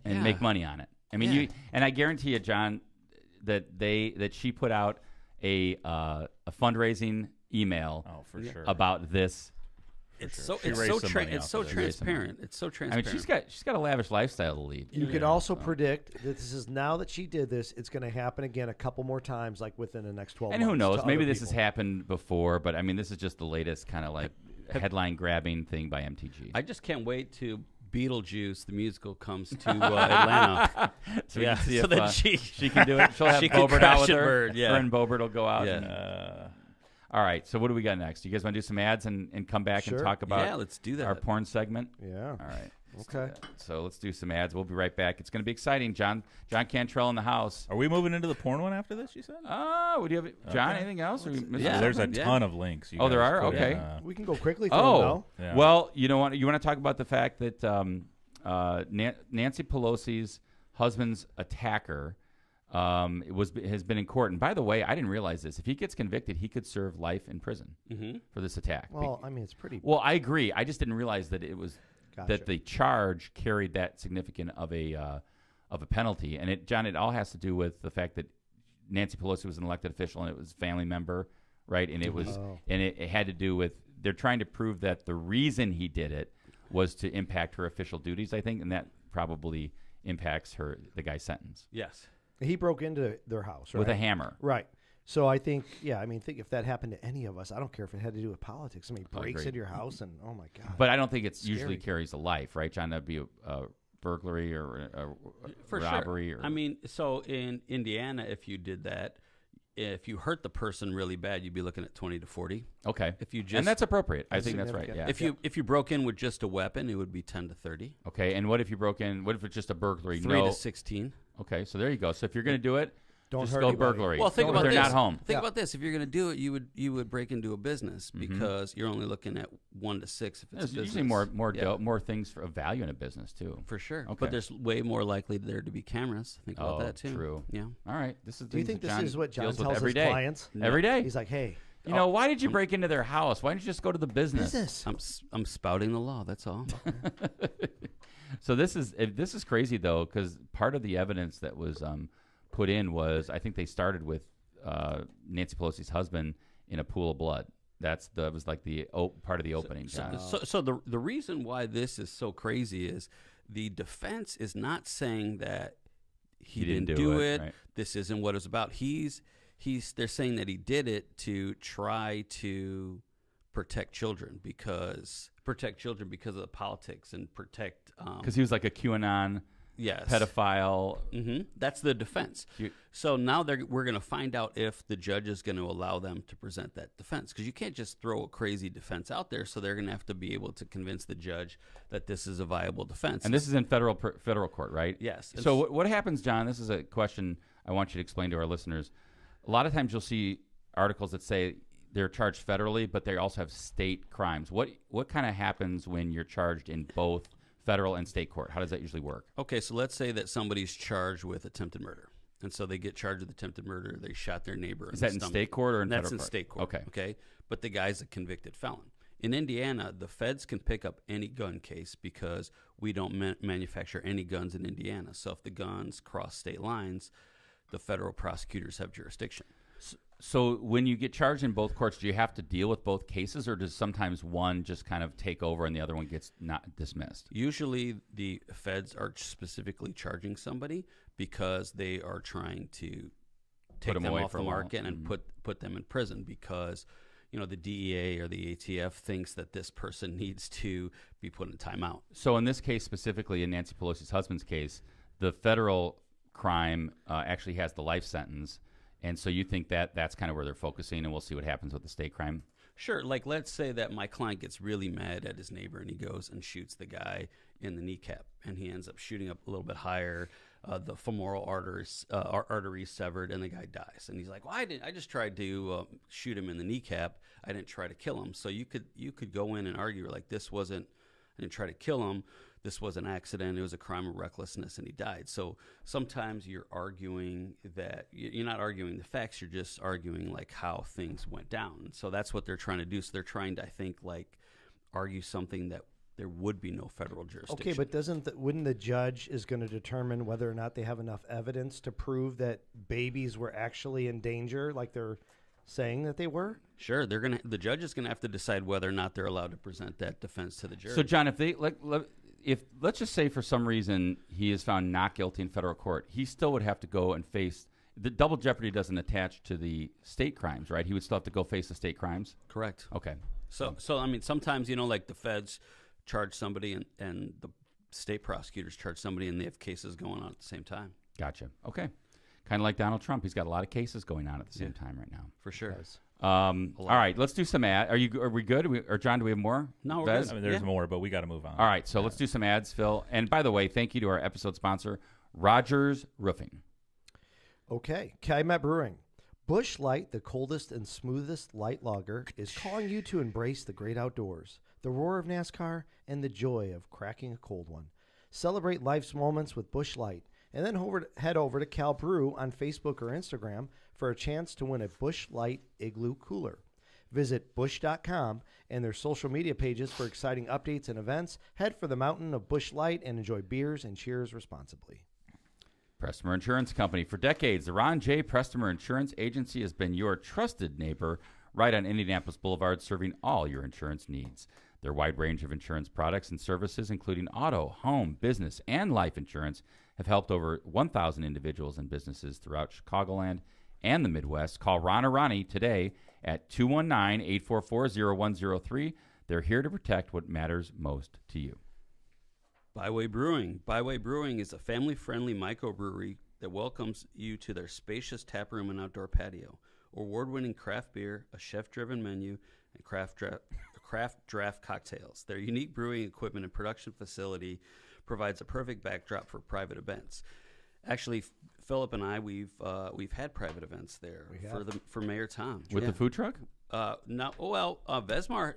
and Yeah. make money on it. I mean, Yeah. and I guarantee you, John, that she put out a fundraising email For sure. It's about this. so She it's raised so some tra- money it's off so of it. transparent. It's so I transparent. mean, she's got a lavish lifestyle to lead. You could also predict that this is now that she did this, it's going to happen again a couple more times, like within the next 12 And months. who knows? to Maybe other this has people. happened before, but I mean, this is just the latest kind of like headline grabbing thing by MTG. I just can't wait to Beetlejuice the musical comes to Atlanta. So we can see so if, that she can do it. She'll have she can Bobert crash out with and her. burn, yeah. Her and Bobert will go out. Yeah. And, all right. So what do we got next? You guys want to do some ads and come back and Sure. talk about Yeah, let's do that. our porn segment? Yeah. All right. Let's do Okay. that. So let's do some ads. We'll be right back. It's going to be exciting. John Cantrell in the house. Are we moving into the porn one after this, you said? Would you have John? Anything else? Or we missed Yeah. There's a something? ton of links. You Oh, there guys are? could, Okay. We can go quickly through Oh, them, though. Yeah. well, you want to talk about the fact that Nancy Pelosi's husband's attacker has been in court. And by the way, I didn't realize this. If he gets convicted, he could serve life in prison for this attack. Well, I mean, it's pretty. Well, I agree. I just didn't realize that it was Gotcha. that the charge carried that significant of a penalty. And John, it all has to do with the fact that Nancy Pelosi was an elected official and it was a family member, right? And it was and it had to do with they're trying to prove that the reason he did it was to impact her official duties, I think, and that probably impacts the guy's sentence Yes. He broke into their house, right? with a hammer. Right. So I think, think if that happened to any of us, I don't care if it had to do with politics. Somebody breaks agreed. into your house and, oh, my God. But I don't think it's Scary. usually carries a life, right, John? That'd be a burglary or a For robbery. sure. Or I mean, so in Indiana, if you did that, if you hurt the person really bad, you'd be looking at 20 to 40. okay, If you just and that's appropriate. I think that's right. significant. Yeah. if you broke in with just a weapon, it would be 10 to 30. Okay, and what if you broke in? What if it's just a burglary? 3 no. to 16. Okay, so there you go. So if you're going to do it, Don't just hurt go anybody. burglary. Well, think If about they're this. not home. Think about this. If you're going to do it, you would break into a business because you're only looking at 1 to 6 if it's There's a usually business. more things of value in a business too. For sure. Okay. But there's way more likely there to be cameras. Think about Oh, that too. true. Yeah. All right, this is. Do you think this is what John deals with tells every his day. clients? Every day. He's like, hey, You know, why did you break into their house? Why didn't you just go to the business? business. I'm spouting the law. That's all. So this is crazy though, because part of the evidence that was put in was I think they started with Nancy Pelosi's husband in a pool of blood. That was like the part of the opening. John. So the reason why this is so crazy is the defense is not saying that he didn't do it. right. This isn't what it's about. They're saying that he did it to try to protect children because of the politics and protect Because he was like a QAnon pedophile. That's the defense. So now we're going to find out if the judge is going to allow them to present that defense, because you can't just throw a crazy defense out there. So they're going to have to be able to convince the judge that this is a viable defense. And this is in federal court, right? Yes. So what happens, John? This is a question I want you to explain to our listeners. A lot of times you'll see articles that say they're charged federally, but they also have state crimes. What kind of happens when you're charged in both federal and state court? How does that usually work? Okay, so let's say that somebody's charged with attempted murder. And so they get charged with attempted murder. They shot their neighbor. Is that in state court or in That's federal in court? state court. Okay. Okay. But the guy's a convicted felon. In Indiana, the feds can pick up any gun case because we don't manufacture any guns in Indiana. So if the guns cross state lines, the federal prosecutors have jurisdiction. So when you get charged in both courts, do you have to deal with both cases, or does sometimes one just kind of take over and the other one gets not dismissed? Usually the feds are specifically charging somebody because they are trying to take them off the market and put them in prison because, the DEA or the ATF thinks that this person needs to be put in timeout. So in this case specifically, in Nancy Pelosi's husband's case, the federal crime actually has the life sentence. And so you think that that's kind of where they're focusing, and we'll see what happens with the state crime? Sure. Like, let's say that my client gets really mad at his neighbor and he goes and shoots the guy in the kneecap, and he ends up shooting up a little bit higher. The femoral artery severed, and the guy dies. And he's like, "Well, I just tried to shoot him in the kneecap. I didn't try to kill him." So you could go in and argue like, I didn't try to kill him. This was an accident. It was a crime of recklessness, and he died. So sometimes you're arguing that you're not arguing the facts. You're just arguing like how things went down. So that's what they're trying to do. So they're trying to, I think, like argue something that there would be no federal jurisdiction. Okay, but wouldn't the judge is going to determine whether or not they have enough evidence to prove that babies were actually in danger, like they're saying that they were? Sure, the judge is gonna have to decide whether or not they're allowed to present that defense to the jury. So, John, if let's just say for some reason he is found not guilty in federal court, he still would have to go and face the double jeopardy. Doesn't attach to the state crimes, right? He would still have to go face the state crimes. Correct. Okay. So I mean, sometimes like the feds charge somebody and the state prosecutors charge somebody, and they have cases going on at the same time. Gotcha. Okay. Kind of like Donald Trump. He's got a lot of cases going on at the same time right now. For sure. All right, let's do some ads. Are we good? Or John, do we have more? No, we're Vez? good. I mean, there's more, but we got to move on. All right, so let's do some ads, Phil. And by the way, thank you to our episode sponsor, Rogers Roofing. Okay, Calumet Brewing. Busch Light, the coldest and smoothest light lager, is calling you to embrace the great outdoors, the roar of NASCAR, and the joy of cracking a cold one. Celebrate life's moments with Busch Light, and then head over to Cal Brew on Facebook or Instagram for a chance to win a Busch Light Igloo Cooler. Visit Busch.com and their social media pages for exciting updates and events. Head for the mountain of Busch Light and enjoy beers and cheers responsibly. Prestmer Insurance Company. For decades, the Ron J. Prestmer Insurance Agency has been your trusted neighbor right on Indianapolis Boulevard, serving all your insurance needs. Their wide range of insurance products and services, including auto, home, business, and life insurance, have helped over 1,000 individuals and businesses throughout Chicagoland and the Midwest. Call Ron or Ronnie today at 219-844-0103. They're here to protect what matters most to you. Byway Brewing. Byway Brewing is a family-friendly microbrewery that welcomes you to their spacious tap room and outdoor patio. Award-winning craft beer, a chef-driven menu, and craft draft cocktails. Their unique brewing equipment and production facility provides a perfect backdrop for private events. Actually, Philip and I, we've had private events there for Mayor Tom with the food truck. Vesmar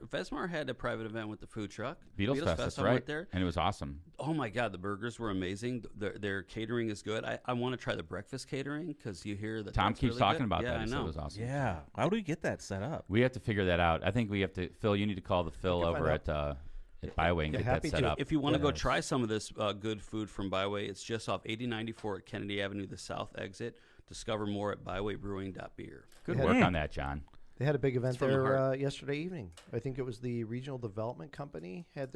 had a private event with the food truck. Beatles Fest, that's right. Went there, and it was awesome. Oh my God, the burgers were amazing. Their catering is good. I want to try the breakfast catering because you hear that Tom keeps really talking good. about Yeah, that. I know. It was awesome. Yeah, how do we get that set up? We have to figure that out. I think we have to. Phil, you need to call the Phil over at Byway and get that set up. If you want to go try some of this good food from Byway, it's just off 8094 at Kennedy Avenue, the south exit. Discover more at bywaybrewing.beer. Good work on that, John. They had a big event there yesterday evening. I think it was the Regional Development Company had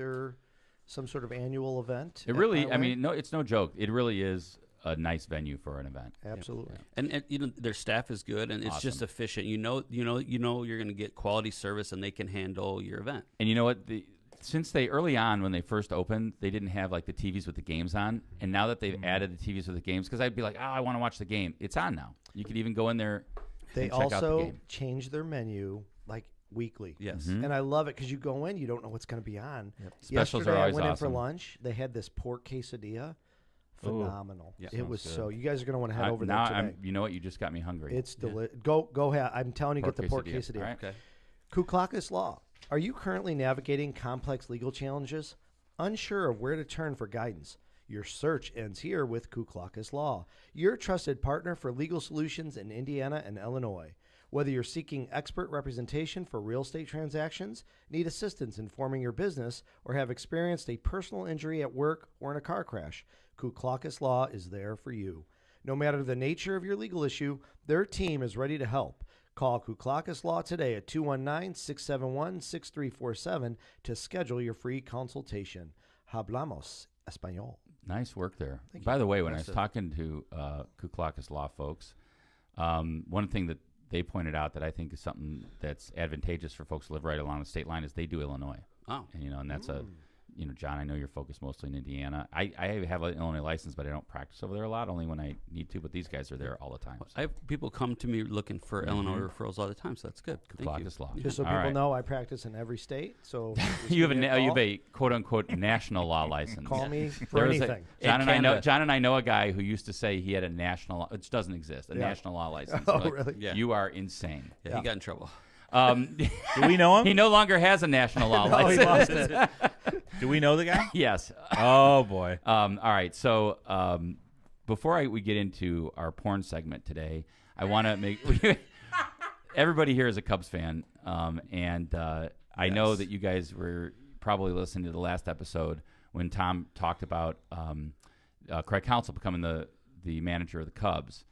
some sort of annual event. It really, I mean, it's no joke. It really is a nice venue for an event. Absolutely. Yeah. And their staff is good, and it's just efficient. You know you're going to get quality service, and they can handle your event. And you know what? Since they early on when they first opened, they didn't have like the TVs with the games on, and now that they've added the TVs with the games, because I'd be like, I want to watch the game. It's on now. You could even go in there. They also change their menu like weekly. Yes. Mm-hmm. And I love it because you go in, you don't know what's going to be on. Yep. Specials are always I went awesome. in for lunch. They had this pork quesadilla. Phenomenal. Yeah. It was good. so. You guys are going to want to head over now there today. you know what? You just got me hungry. It's delicious. Go ahead. I'm telling you, Pork get the pork quesadilla. quesadilla. All right. Okay. Kuklakis Law. Are you currently navigating complex legal challenges? Unsure of where to turn for guidance? Your search ends here with Kuklakis Law, your trusted partner for legal solutions in Indiana and Illinois. Whether you're seeking expert representation for real estate transactions, need assistance in forming your business, or have experienced a personal injury at work or in a car crash, Kuklakis Law is there for you. No matter the nature of your legal issue, their team is ready to help. Call Kuklakis Law today at 219-671-6347 to schedule your free consultation. Hablamos Español. Nice work there. By the way, when I was talking to Kuklakis Law folks, one thing that they pointed out that I think is something that's advantageous for folks who live right along the state line is they do Illinois. Oh. And, and that's John, I know you're focused mostly in Indiana. I have an Illinois license, but I don't practice over there a lot, only when I need to. But these guys are there all the time. So. I have people come to me looking for Illinois referrals all the time, so that's good. Thank you. Law. Just so people know, I practice in every state. So you have a quote unquote national law license. Call me for anything. John and I know a guy who used to say he had a national, which doesn't exist, national law license. Oh, really? Yeah. You are insane. Yeah, he got in trouble. Do we know him? He no longer has a national law license. He lost it. Do we know the guy? Yes. Oh boy. All right. So before we get into our porn segment today, I want to make everybody here is a Cubs fan, and I know that you guys were probably listening to the last episode when Tom talked about Craig Counsell becoming the manager of the Cubs.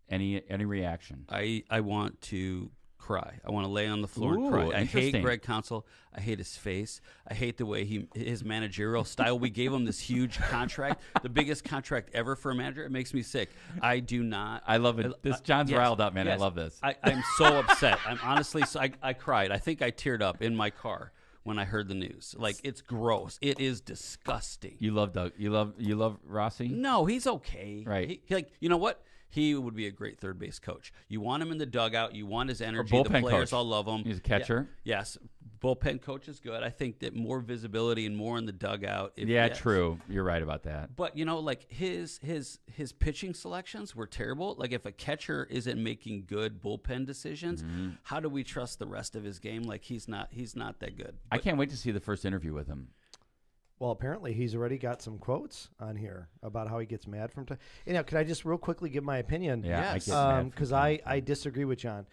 Any reaction? I want to cry. I want to lay on the floor and Ooh, cry. I hate interesting. Greg Counsell. I hate his face. I hate the way his managerial style. We gave him this huge contract, the biggest contract ever for a manager. It makes me sick. I do not. I love it. John's yes, riled up, man. yes. I love this. I'm so upset. I'm honestly, I cried. I think I teared up in my car when I heard the news. Like, it's gross. It is disgusting. You love Doug. You love Rossi? No, he's okay. Right. He you know what? He would be a great third base coach. You want him in the dugout. You want his energy. Or The bullpen players coach. all love him. He's a catcher. Yeah. Yes. Bullpen coach is good. I think that more visibility and more in the dugout. Yeah, true. You're right about that. But, like his pitching selections were terrible. Like, if a catcher isn't making good bullpen decisions, how do we trust the rest of his game? Like, he's not that good. I can't wait to see the first interview with him. Well, apparently he's already got some quotes on here about how he gets mad from time. Could I just real quickly give my opinion? Yeah, Yes. I get mad Because I disagree with John.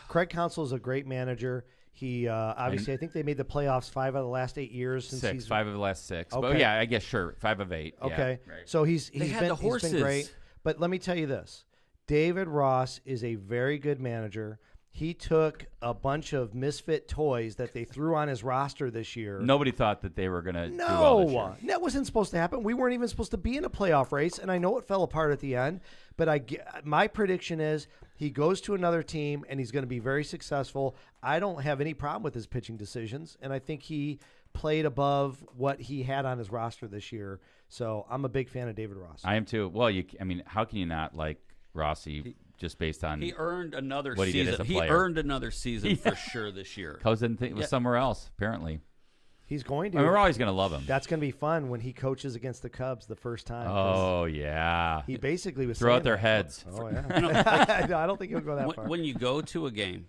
Craig Counsell is a great manager. He obviously, I think they made the playoffs 5 out of the last 8 years. Since 5 of the last 6. Okay. But yeah, I guess sure, 5 of 8. Okay, Yeah, right. so he's They had been the horses. He's been great. But let me tell you this: David Ross is a very good manager. He took a bunch of misfit toys that they threw on his roster this year. Nobody thought that they were going to do well this year. That wasn't supposed to happen. We weren't even supposed to be in a playoff race, and I know it fell apart at the end. But my prediction is he goes to another team, and he's going to be very successful. I don't have any problem with his pitching decisions, and I think he played above what he had on his roster this year. So I'm a big fan of David Ross. I am too. Well, how can you not like Rossi just based on He earned another what he season. did as a He player? earned another season for sure this year. Cubs didn't think it was somewhere else, apparently. He's going to. I mean, we're always going to love him. That's going to be fun when he coaches against the Cubs the first time. 'cause Oh, yeah. he basically was Throw out saying their that. heads. Oh yeah. I don't think he'll go that far. When you go to a game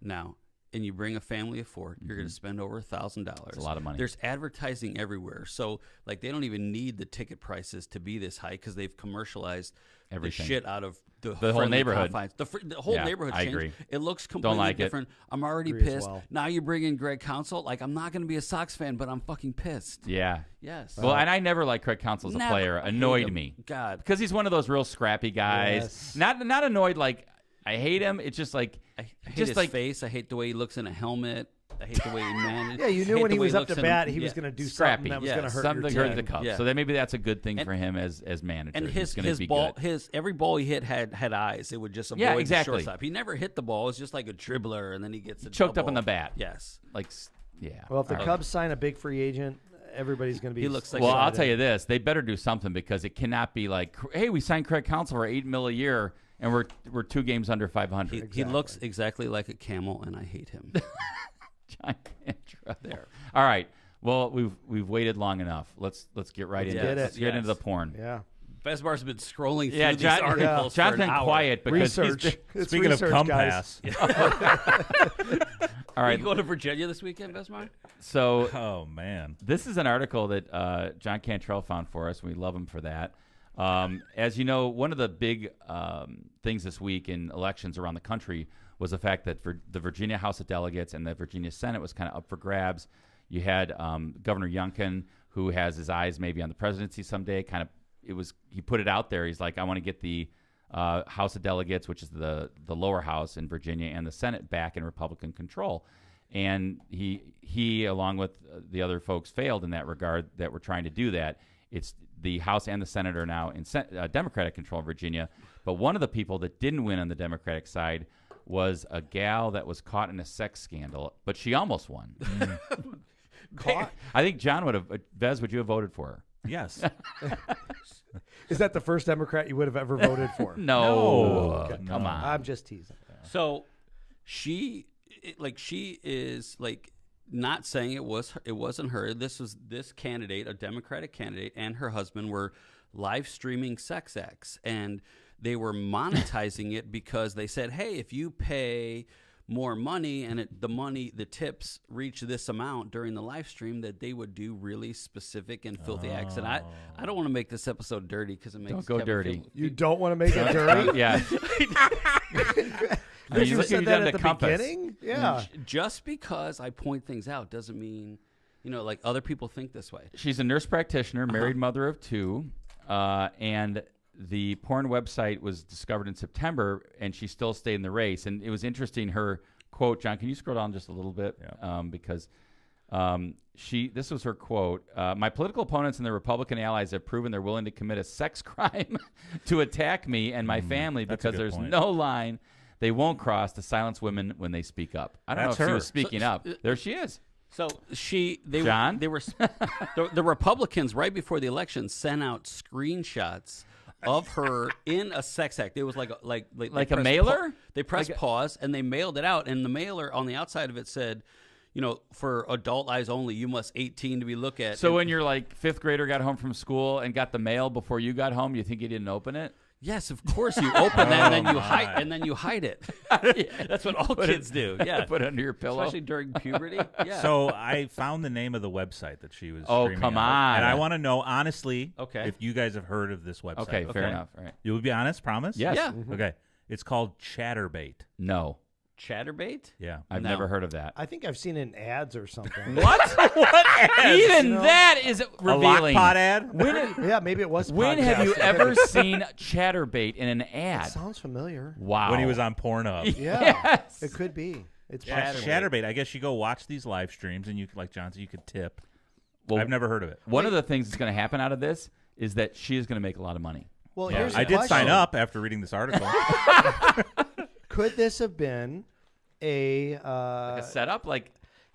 now and you bring a family of 4, you're going to spend over $1,000. It's a lot of money. There's advertising everywhere, so like they don't even need the ticket prices to be this high because they've commercialized Everything. the shit out of the whole friendly neighborhood. confines. The whole Yeah, neighborhood I changed. agree. It looks completely like it. different. I'm already Agree as pissed. well. Now you bring in Greg Counsell. Like, I'm not going to be a Sox fan, but I'm fucking pissed. Yeah. Yes. Well, and I never liked Craig Counsell as a Never. player. I hate Annoyed him. me. God. Because he's one of those real scrappy guys. Yes. Not annoyed like I hate him. It's just like I hate just his like face. I hate the way he looks in a helmet. I hate the way he manages. Yeah, you I knew hate when the he way was up looks to in bat, a- he was yeah. going to do scrappy. something that was Yeah, going to hurt something your hurt team. the Cubs. Yeah. So maybe that's a good thing And- for him as manager. And He's gonna his be ball, good. every ball he hit had eyes. It would just avoid Yeah, the exactly. shortstop. He never hit the ball. It was just like a dribbler, and then he gets a choked up double. on the bat. Yes. Like yeah. Well, if the All right. Cubs sign a big free agent, everybody's going to be. He looks like Well, excited. I'll tell you this: they better do something because it cannot be like, hey, we signed Craig Counsell for $8 million a year, and we're 2 games under 500. He looks exactly like a camel, and I hate him. John Cantra there. All right. Well, we've waited long enough. Let's get right into get it. it. Let's get into the porn. Yeah. Vesbar's been scrolling through Yeah, these John, articles for John's an been hour. quiet because Research. he's been, It's Speaking of research, compass. all right. You go to Virginia this weekend, Vesbar? So Oh man. this is an article that John Cantrell found for us. We love him for that. As you know, one of the big things this week in elections around the country was the fact that the Virginia House of Delegates and the Virginia Senate was kind of up for grabs. You had Governor Youngkin, who has his eyes maybe on the presidency someday. He put it out there. He's like, I want to get the House of Delegates, which is the lower house in Virginia, and the Senate back in Republican control. And he along with the other folks, failed in that regard that were trying to do that. It's the House and the Senate are now in Democratic control in Virginia. But one of the people that didn't win on the Democratic side was a gal that was caught in a sex scandal, but she almost won. Caught? I think John would have, Vez, would you have voted for her? Yes. Is that the first Democrat you would have ever voted for? No. Okay. Come on. I'm just teasing. So she is like not saying it wasn't her. This candidate, a Democratic candidate, and her husband were live streaming sex acts, and they were monetizing it because they said, hey, if you pay more money and the tips reach this amount during the live stream, that they would do really specific and filthy acts. And I don't want to make this episode dirty because it makes Don't go Kevin dirty. You don't want to make it dirty? Yeah. I mean, You look said at that the at the compass. beginning? Yeah. Just because I point things out doesn't mean, like other people think this way. She's a nurse practitioner, married mother of 2, and the porn website was discovered in September, and she still stayed in the race. And it was interesting, her quote, John, can you scroll down just a little bit? Yeah. Because this was her quote, my political opponents and their Republican allies have proven they're willing to commit a sex crime to attack me and my family that's a because good there's point. no line they won't cross to silence women when they speak up. I don't That's know if she her. was speaking up. There she is. So John? they were the Republicans right before the election sent out screenshots of her in a sex act. It was like Like they a pressed mailer? They pressed pause and they mailed it out, and the mailer on the outside of it said, for adult eyes only, you must 18 to be looked at. So when your fifth grader got home from school and got the mail before you got home, you think you didn't open it? Yes, of course you open that and then you my. hide it. That's what all kids do. Yeah, Put it under your pillow. especially during puberty. Yeah. So I found the name of the website that she was Oh, streaming come on. And I on. want to know, honestly, Okay. if you guys have heard of this website. Okay, fair enough. All right. You would be honest, promise? Yes. Yeah. Okay. It's called Chatterbait. No, Chatterbait. Yeah. I've No. never heard of that. I think I've seen it in ads or something. What? Even that is revealing. A lockpot ad? Yeah, maybe it was. When have you podcast. ever seen Chatterbait in an It ad? sounds familiar. Wow. When he was on Pornhub. Yeah, Yes. it could be. It's Yeah, possible. Chatterbait. I guess you go watch these live streams and you, like John said, you could tip. Well, I've never heard of it. One of the things that's going to happen out of this is that she is going to make a lot of money. Well, Yeah. here's the I did sign question. up after reading this article. Could this have been a A setup, like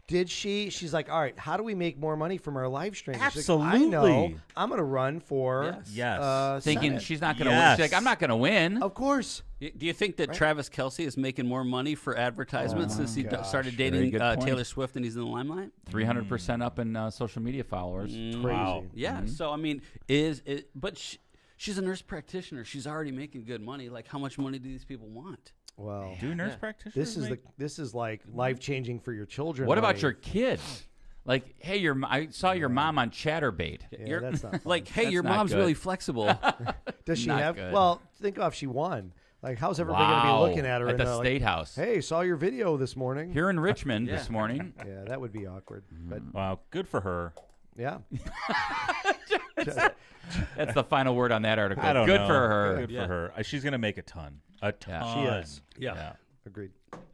did she's like, all right, how do we make more money from our live stream? She's like, I Absolutely. know I'm going to run for Yes. thinking Senate. she's not going to Yes. win. She's like, I'm not going to win. Of course. Do you think that Travis Kelce is making more money for advertisements since he started Very dating good point. Taylor Swift and he's in the limelight? 300% up in social media followers. Crazy. Wow. Yeah. So I mean, but she's a nurse practitioner. She's already making good money. Like, how much money do these people want? Well, Do nurse practitioners this is like life changing for your children. What about money. your kids? Like, hey, I saw your mom on Chatterbait. Yeah, that's not fun. Like, hey, That's your not mom's good. really flexible. Does she not have? good. Well, think of if she won. Like, how's everybody going to Wow. be looking at her at and the they're State like, House hey, saw your video this morning? here in Richmond this morning. Yeah, that would be awkward. But Wow, good for her. yeah, That's the final word on that article. I don't Good know. for her. Good for her. She's going to make a ton. A ton. Yeah. She is. Yeah. agreed.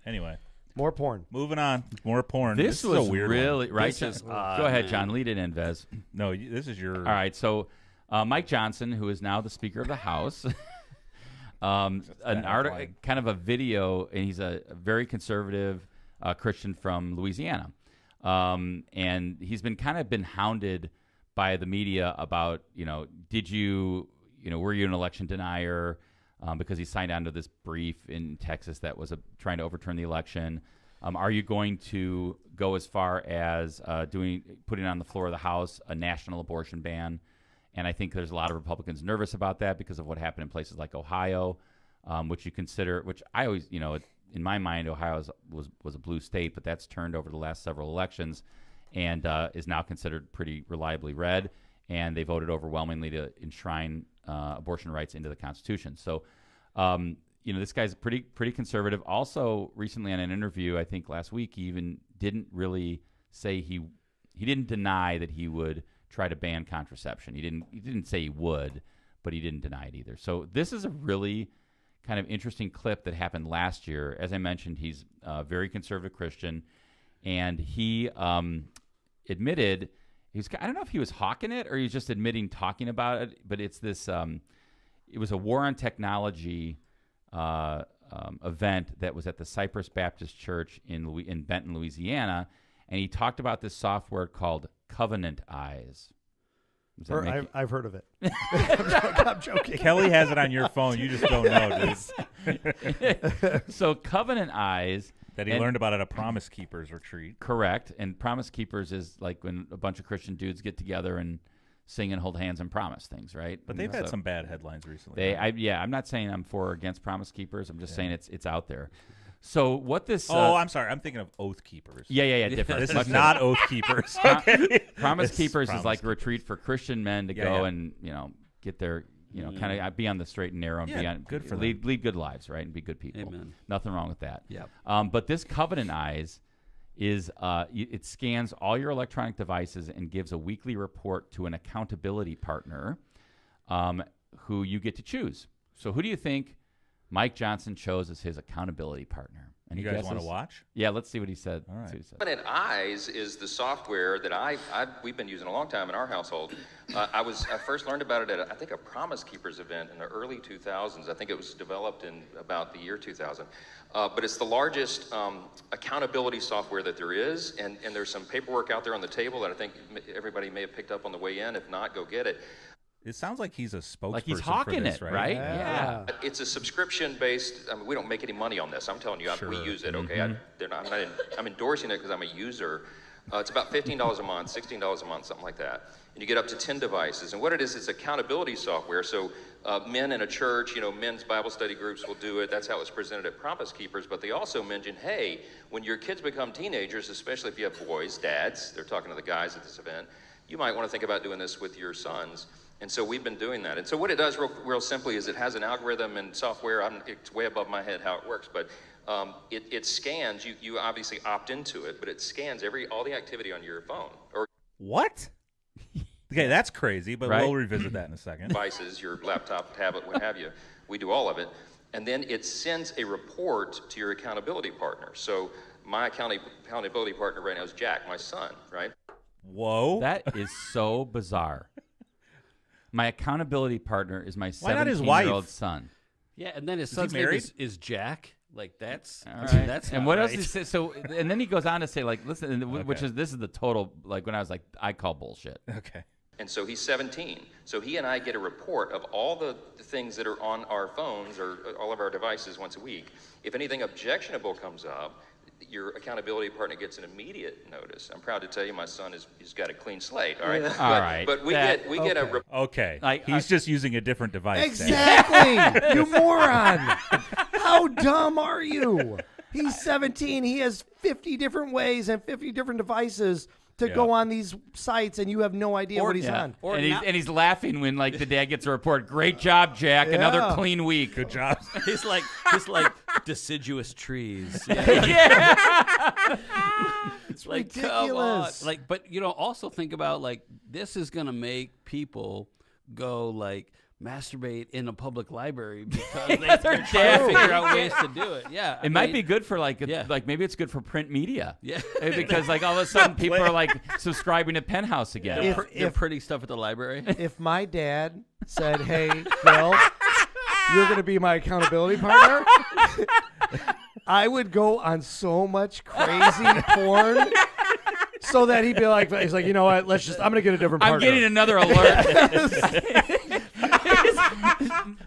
Anyway, More porn. moving on. More porn. This is was a weird really one. right. This is Go odd, ahead, man. John. Lead it in, Vez. No, this is your. All right. So, Mike Johnson, who is now the Speaker of the House, an article, kind of a video, and he's a very conservative Christian from Louisiana, and he's been hounded by the media about, did you, were you an election denier? Because he signed on to this brief in Texas that was trying to overturn the election. Are you going to go as far as putting on the floor of the House a national abortion ban? And I think there's a lot of Republicans nervous about that because of what happened in places like Ohio, which I always, in my mind, Ohio was a blue state, but that's turned over the last several elections and is now considered pretty reliably red. And they voted overwhelmingly to enshrine abortion rights into the Constitution. So, this guy's pretty conservative. Also, recently on an interview, I think last week, he even didn't really say he didn't deny that he would try to ban contraception. He didn't say he would, but he didn't deny it either. So this is a really kind of interesting clip that happened last year. As I mentioned, he's a very conservative Christian, and he admitted I don't know if he was hawking it or he was just admitting talking about it, but it's this. It was a War on Technology event that was at the Cypress Baptist Church in Benton, Louisiana, and he talked about this software called Covenant Eyes. I've heard of it. I'm joking. Kelly has it on your phone. You just don't know, dude. So Covenant Eyes. That he learned about at a Promise Keepers retreat. Correct. And Promise Keepers is like when a bunch of Christian dudes get together and sing and hold hands and promise things, right? But they've had some bad headlines recently. I'm not saying I'm for or against Promise Keepers. I'm just saying it's out there. So what this? I'm sorry. I'm thinking of Oath Keepers. Yeah. Different. This is not Oath Keepers. Okay. Promise Keepers is like a retreat for Christian men to go and get their kind of be on the straight and narrow and be on good for lead good lives, right, and be good people. Amen. Nothing wrong with that. Yeah. But this Covenant Eyes is it scans all your electronic devices and gives a weekly report to an accountability partner, who you get to choose. So who do you think Mike Johnson chose as his accountability partner? And you guys want to watch? Yeah, let's see what he said. All right. Covenant Eyes is the software that we've been using a long time in our household. I first learned about it at I think a Promise Keepers event in the early 2000s. I think it was developed in about the year 2000. But it's the largest accountability software that there is, and there's some paperwork out there on the table that I think everybody may have picked up on the way in. If not, go get it. It sounds like he's a spokesperson like he's hawking for this, it, right? Yeah. It's a subscription-based. I mean, we don't make any money on this. I'm telling you, we use it. Okay, I'm endorsing it because I'm a user. It's about $15 a month, $16 a month, something like that. And you get up to 10 devices. And what it is, it's accountability software. So men in a church, men's Bible study groups will do it. That's how it's presented at Promise Keepers. But they also mention, hey, when your kids become teenagers, especially if you have boys, dads, they're talking to the guys at this event, you might want to think about doing this with your sons. And so we've been doing that. And so what it does real simply is it has an algorithm and software. It's way above my head how it works, but it scans. You obviously opt into it, but it scans all the activity on your phone. What? Okay, that's crazy, but right? We'll revisit that in a second. Devices, your laptop, tablet, what have you. We do all of it. And then it sends a report to your accountability partner. So my accountability partner right now is Jack, my son, right? Whoa. That is so bizarre. My accountability partner is my Why not his wife? 17-year-old son. Yeah, and then his son's name is Jack. Like that's all right. That's and not what right. else he said? So and then he goes on to say like, listen, this is the total like when I was like, I call bullshit. Okay. And so he's 17. So he and I get a report of all the things that are on our phones or all of our devices once a week. If anything objectionable comes up, your accountability partner gets an immediate notice. I'm proud to tell you my son he's got a clean slate, all right? Yeah. All right. But we get a Okay. Like, he's just using a different device. Exactly. You moron. How dumb are you? He's 17. He has 50 different ways and 50 different devices to go on these sites, and you have no idea what he's on. And he's laughing when like the dad gets a report. Great job, Jack. Another clean week. Good job. He's like deciduous trees. It's like, ridiculous. come on. Like, but also think about like this is gonna make people go like masturbate in a public library because they're trying to figure out ways to do it. Yeah, It might be good for like maybe it's good for print media. Yeah, because like all of a sudden people are like subscribing to Penthouse again. They're pretty stuff at the library. If my dad said, "Hey, Phil, you're going to be my accountability partner," I would go on so much crazy porn. So that he'd be like, he's like, you know what? I'm going to get a different partner. I'm getting another alert.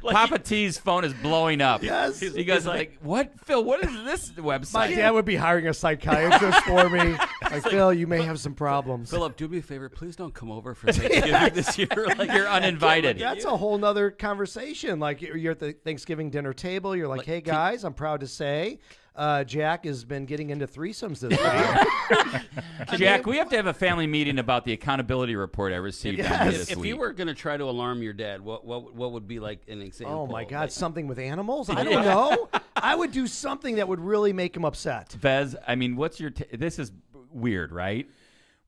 Papa T's phone is blowing up. Yes. He goes like, what? Phil, what is this website? My dad would be hiring a psychiatrist for me. Like, Phil, you may have some problems. Philip, do me a favor. Please don't come over for Thanksgiving this year. Like you're uninvited. That's a whole nother conversation. Like you're at the Thanksgiving dinner table. You're like, hey, guys, I'm proud to say Jack has been getting into threesomes this week. Jack, we have to have a family meeting about the accountability report I received this if week. you were going to try to alarm your dad, what would be like an example? Oh, my God, something with animals? I don't know. I would do something that would really make him upset. Vez, I mean, what's your this is weird, right?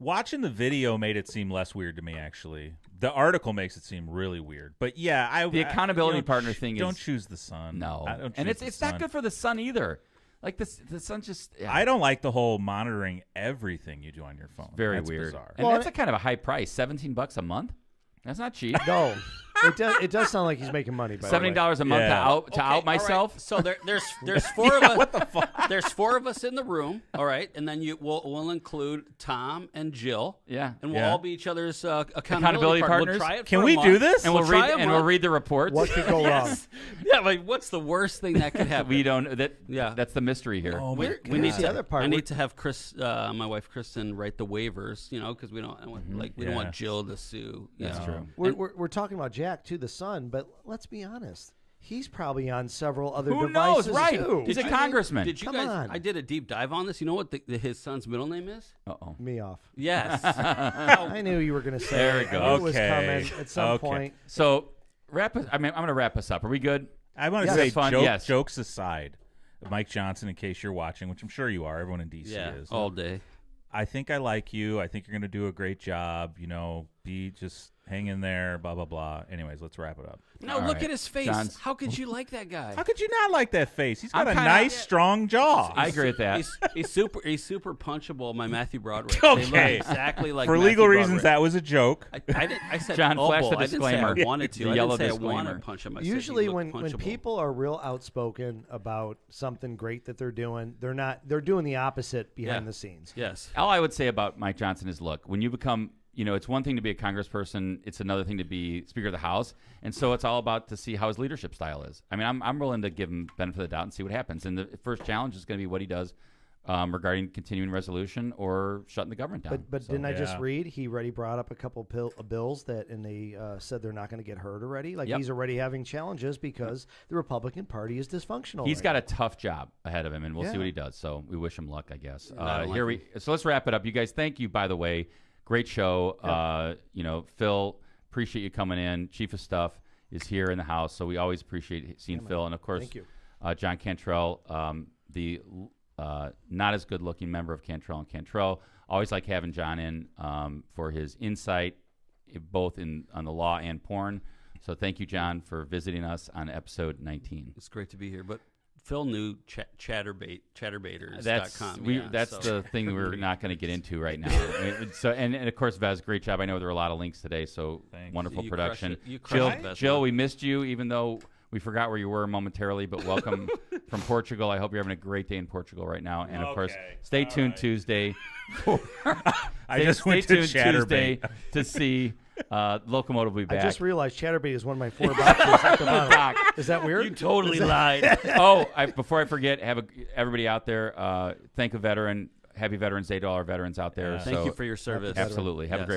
Watching the video made it seem less weird to me, actually. The article makes it seem really weird. But yeah, the accountability partner thing don't is choose the sun. No, and it's not good for the sun either. Like the sun just. Yeah. I don't like the whole monitoring everything you do on your phone. Very that's weird. Bizarre. And that's a kind of a high price, $17 a month. That's not cheap. No, it does sound like he's making money. By $70 a month to out myself. Right. So there's 4 of us. What the fuck? There's 4 of us in the room. All right, and then we'll include Tom and Jill. Yeah, and we'll all be each other's accountability partners. We'll try it Can we do this? And we'll read the reports. What could go wrong? Yeah, like what's the worst thing that could happen? We don't. That's the mystery here. Oh we need the other part. I need to have Chris, my wife Kristen, write the waivers. Because we don't we don't want Jill to sue. That's true. We're talking about Jack too, the son, but let's be honest. He's probably on several other Who devices knows, right? too. He's a congressman. Did you Come guys? on. I did a deep dive on this. You know what his son's middle name is? Uh-oh. Me off. Yes. I knew you were going to say There we go. I knew it was coming at some point. So I'm going to wrap us up. Are we good? I want to say, fun. jokes aside, Mike Johnson, in case you're watching, which I'm sure you are. Everyone in D.C. is. All day. I think I like you. I think you're going to do a great job. Just hang in there, blah, blah, blah. Anyways, let's wrap it up. No, look at his face. How could you like that guy? How could you not like that face? He's got a nice, strong jaw. I agree with that. He's super punchable. My Matthew Broderick. Okay. They look exactly like For Matthew legal Broderick. reasons, that was a joke. I said John, flash the I didn't say disclaimer. I wanted to. The I yellow didn't say I disclaimer. want to punch him. I said Usually, he looked when punchable. people are real outspoken about something great that they're doing, they're doing the opposite behind the scenes. Yes. All I would say about Mike Johnson is, look, when you become, it's one thing to be a congressperson, it's another thing to be Speaker of the House, and so it's all about to see how his leadership style is. I mean, I'm willing to give him benefit of the doubt and see what happens. And the first challenge is going to be what he does regarding continuing resolution or shutting the government down. But didn't I just read he already brought up a couple bills and they said they're not going to get heard already? Like he's already having challenges because the Republican Party is dysfunctional. He's got a tough job ahead of him, and we'll see what he does. So we wish him luck, I guess. So let's wrap it up. You guys, thank you, by the way. Great show. Phil, appreciate you coming in. Chief of Staff is here in the house, so we always appreciate seeing Phil. And, of course, John Cantrell, the not as good-looking member of Cantrell and Cantrell. Always like having John in for his insight, both on the law and porn. So thank you, John, for visiting us on episode 19. It's great to be here, but Phil knew chatterbaiters.com. That's the thing we're not going to get into right now. And of course, Vez, great job. I know there were a lot of links today, so wonderful production. Jill, we missed you, even though we forgot where you were momentarily, but welcome from Portugal. I hope you're having a great day in Portugal right now. And, of course, stay tuned Tuesday. Stay tuned Tuesday to see Locomotive will be back. I just realized Chatterbait is one of my 4 boxes. Is that weird? You totally lied. Before I forget, everybody out there, thank a veteran. Happy Veterans Day to all our veterans out there. Thank you for your service. Absolutely. Have a great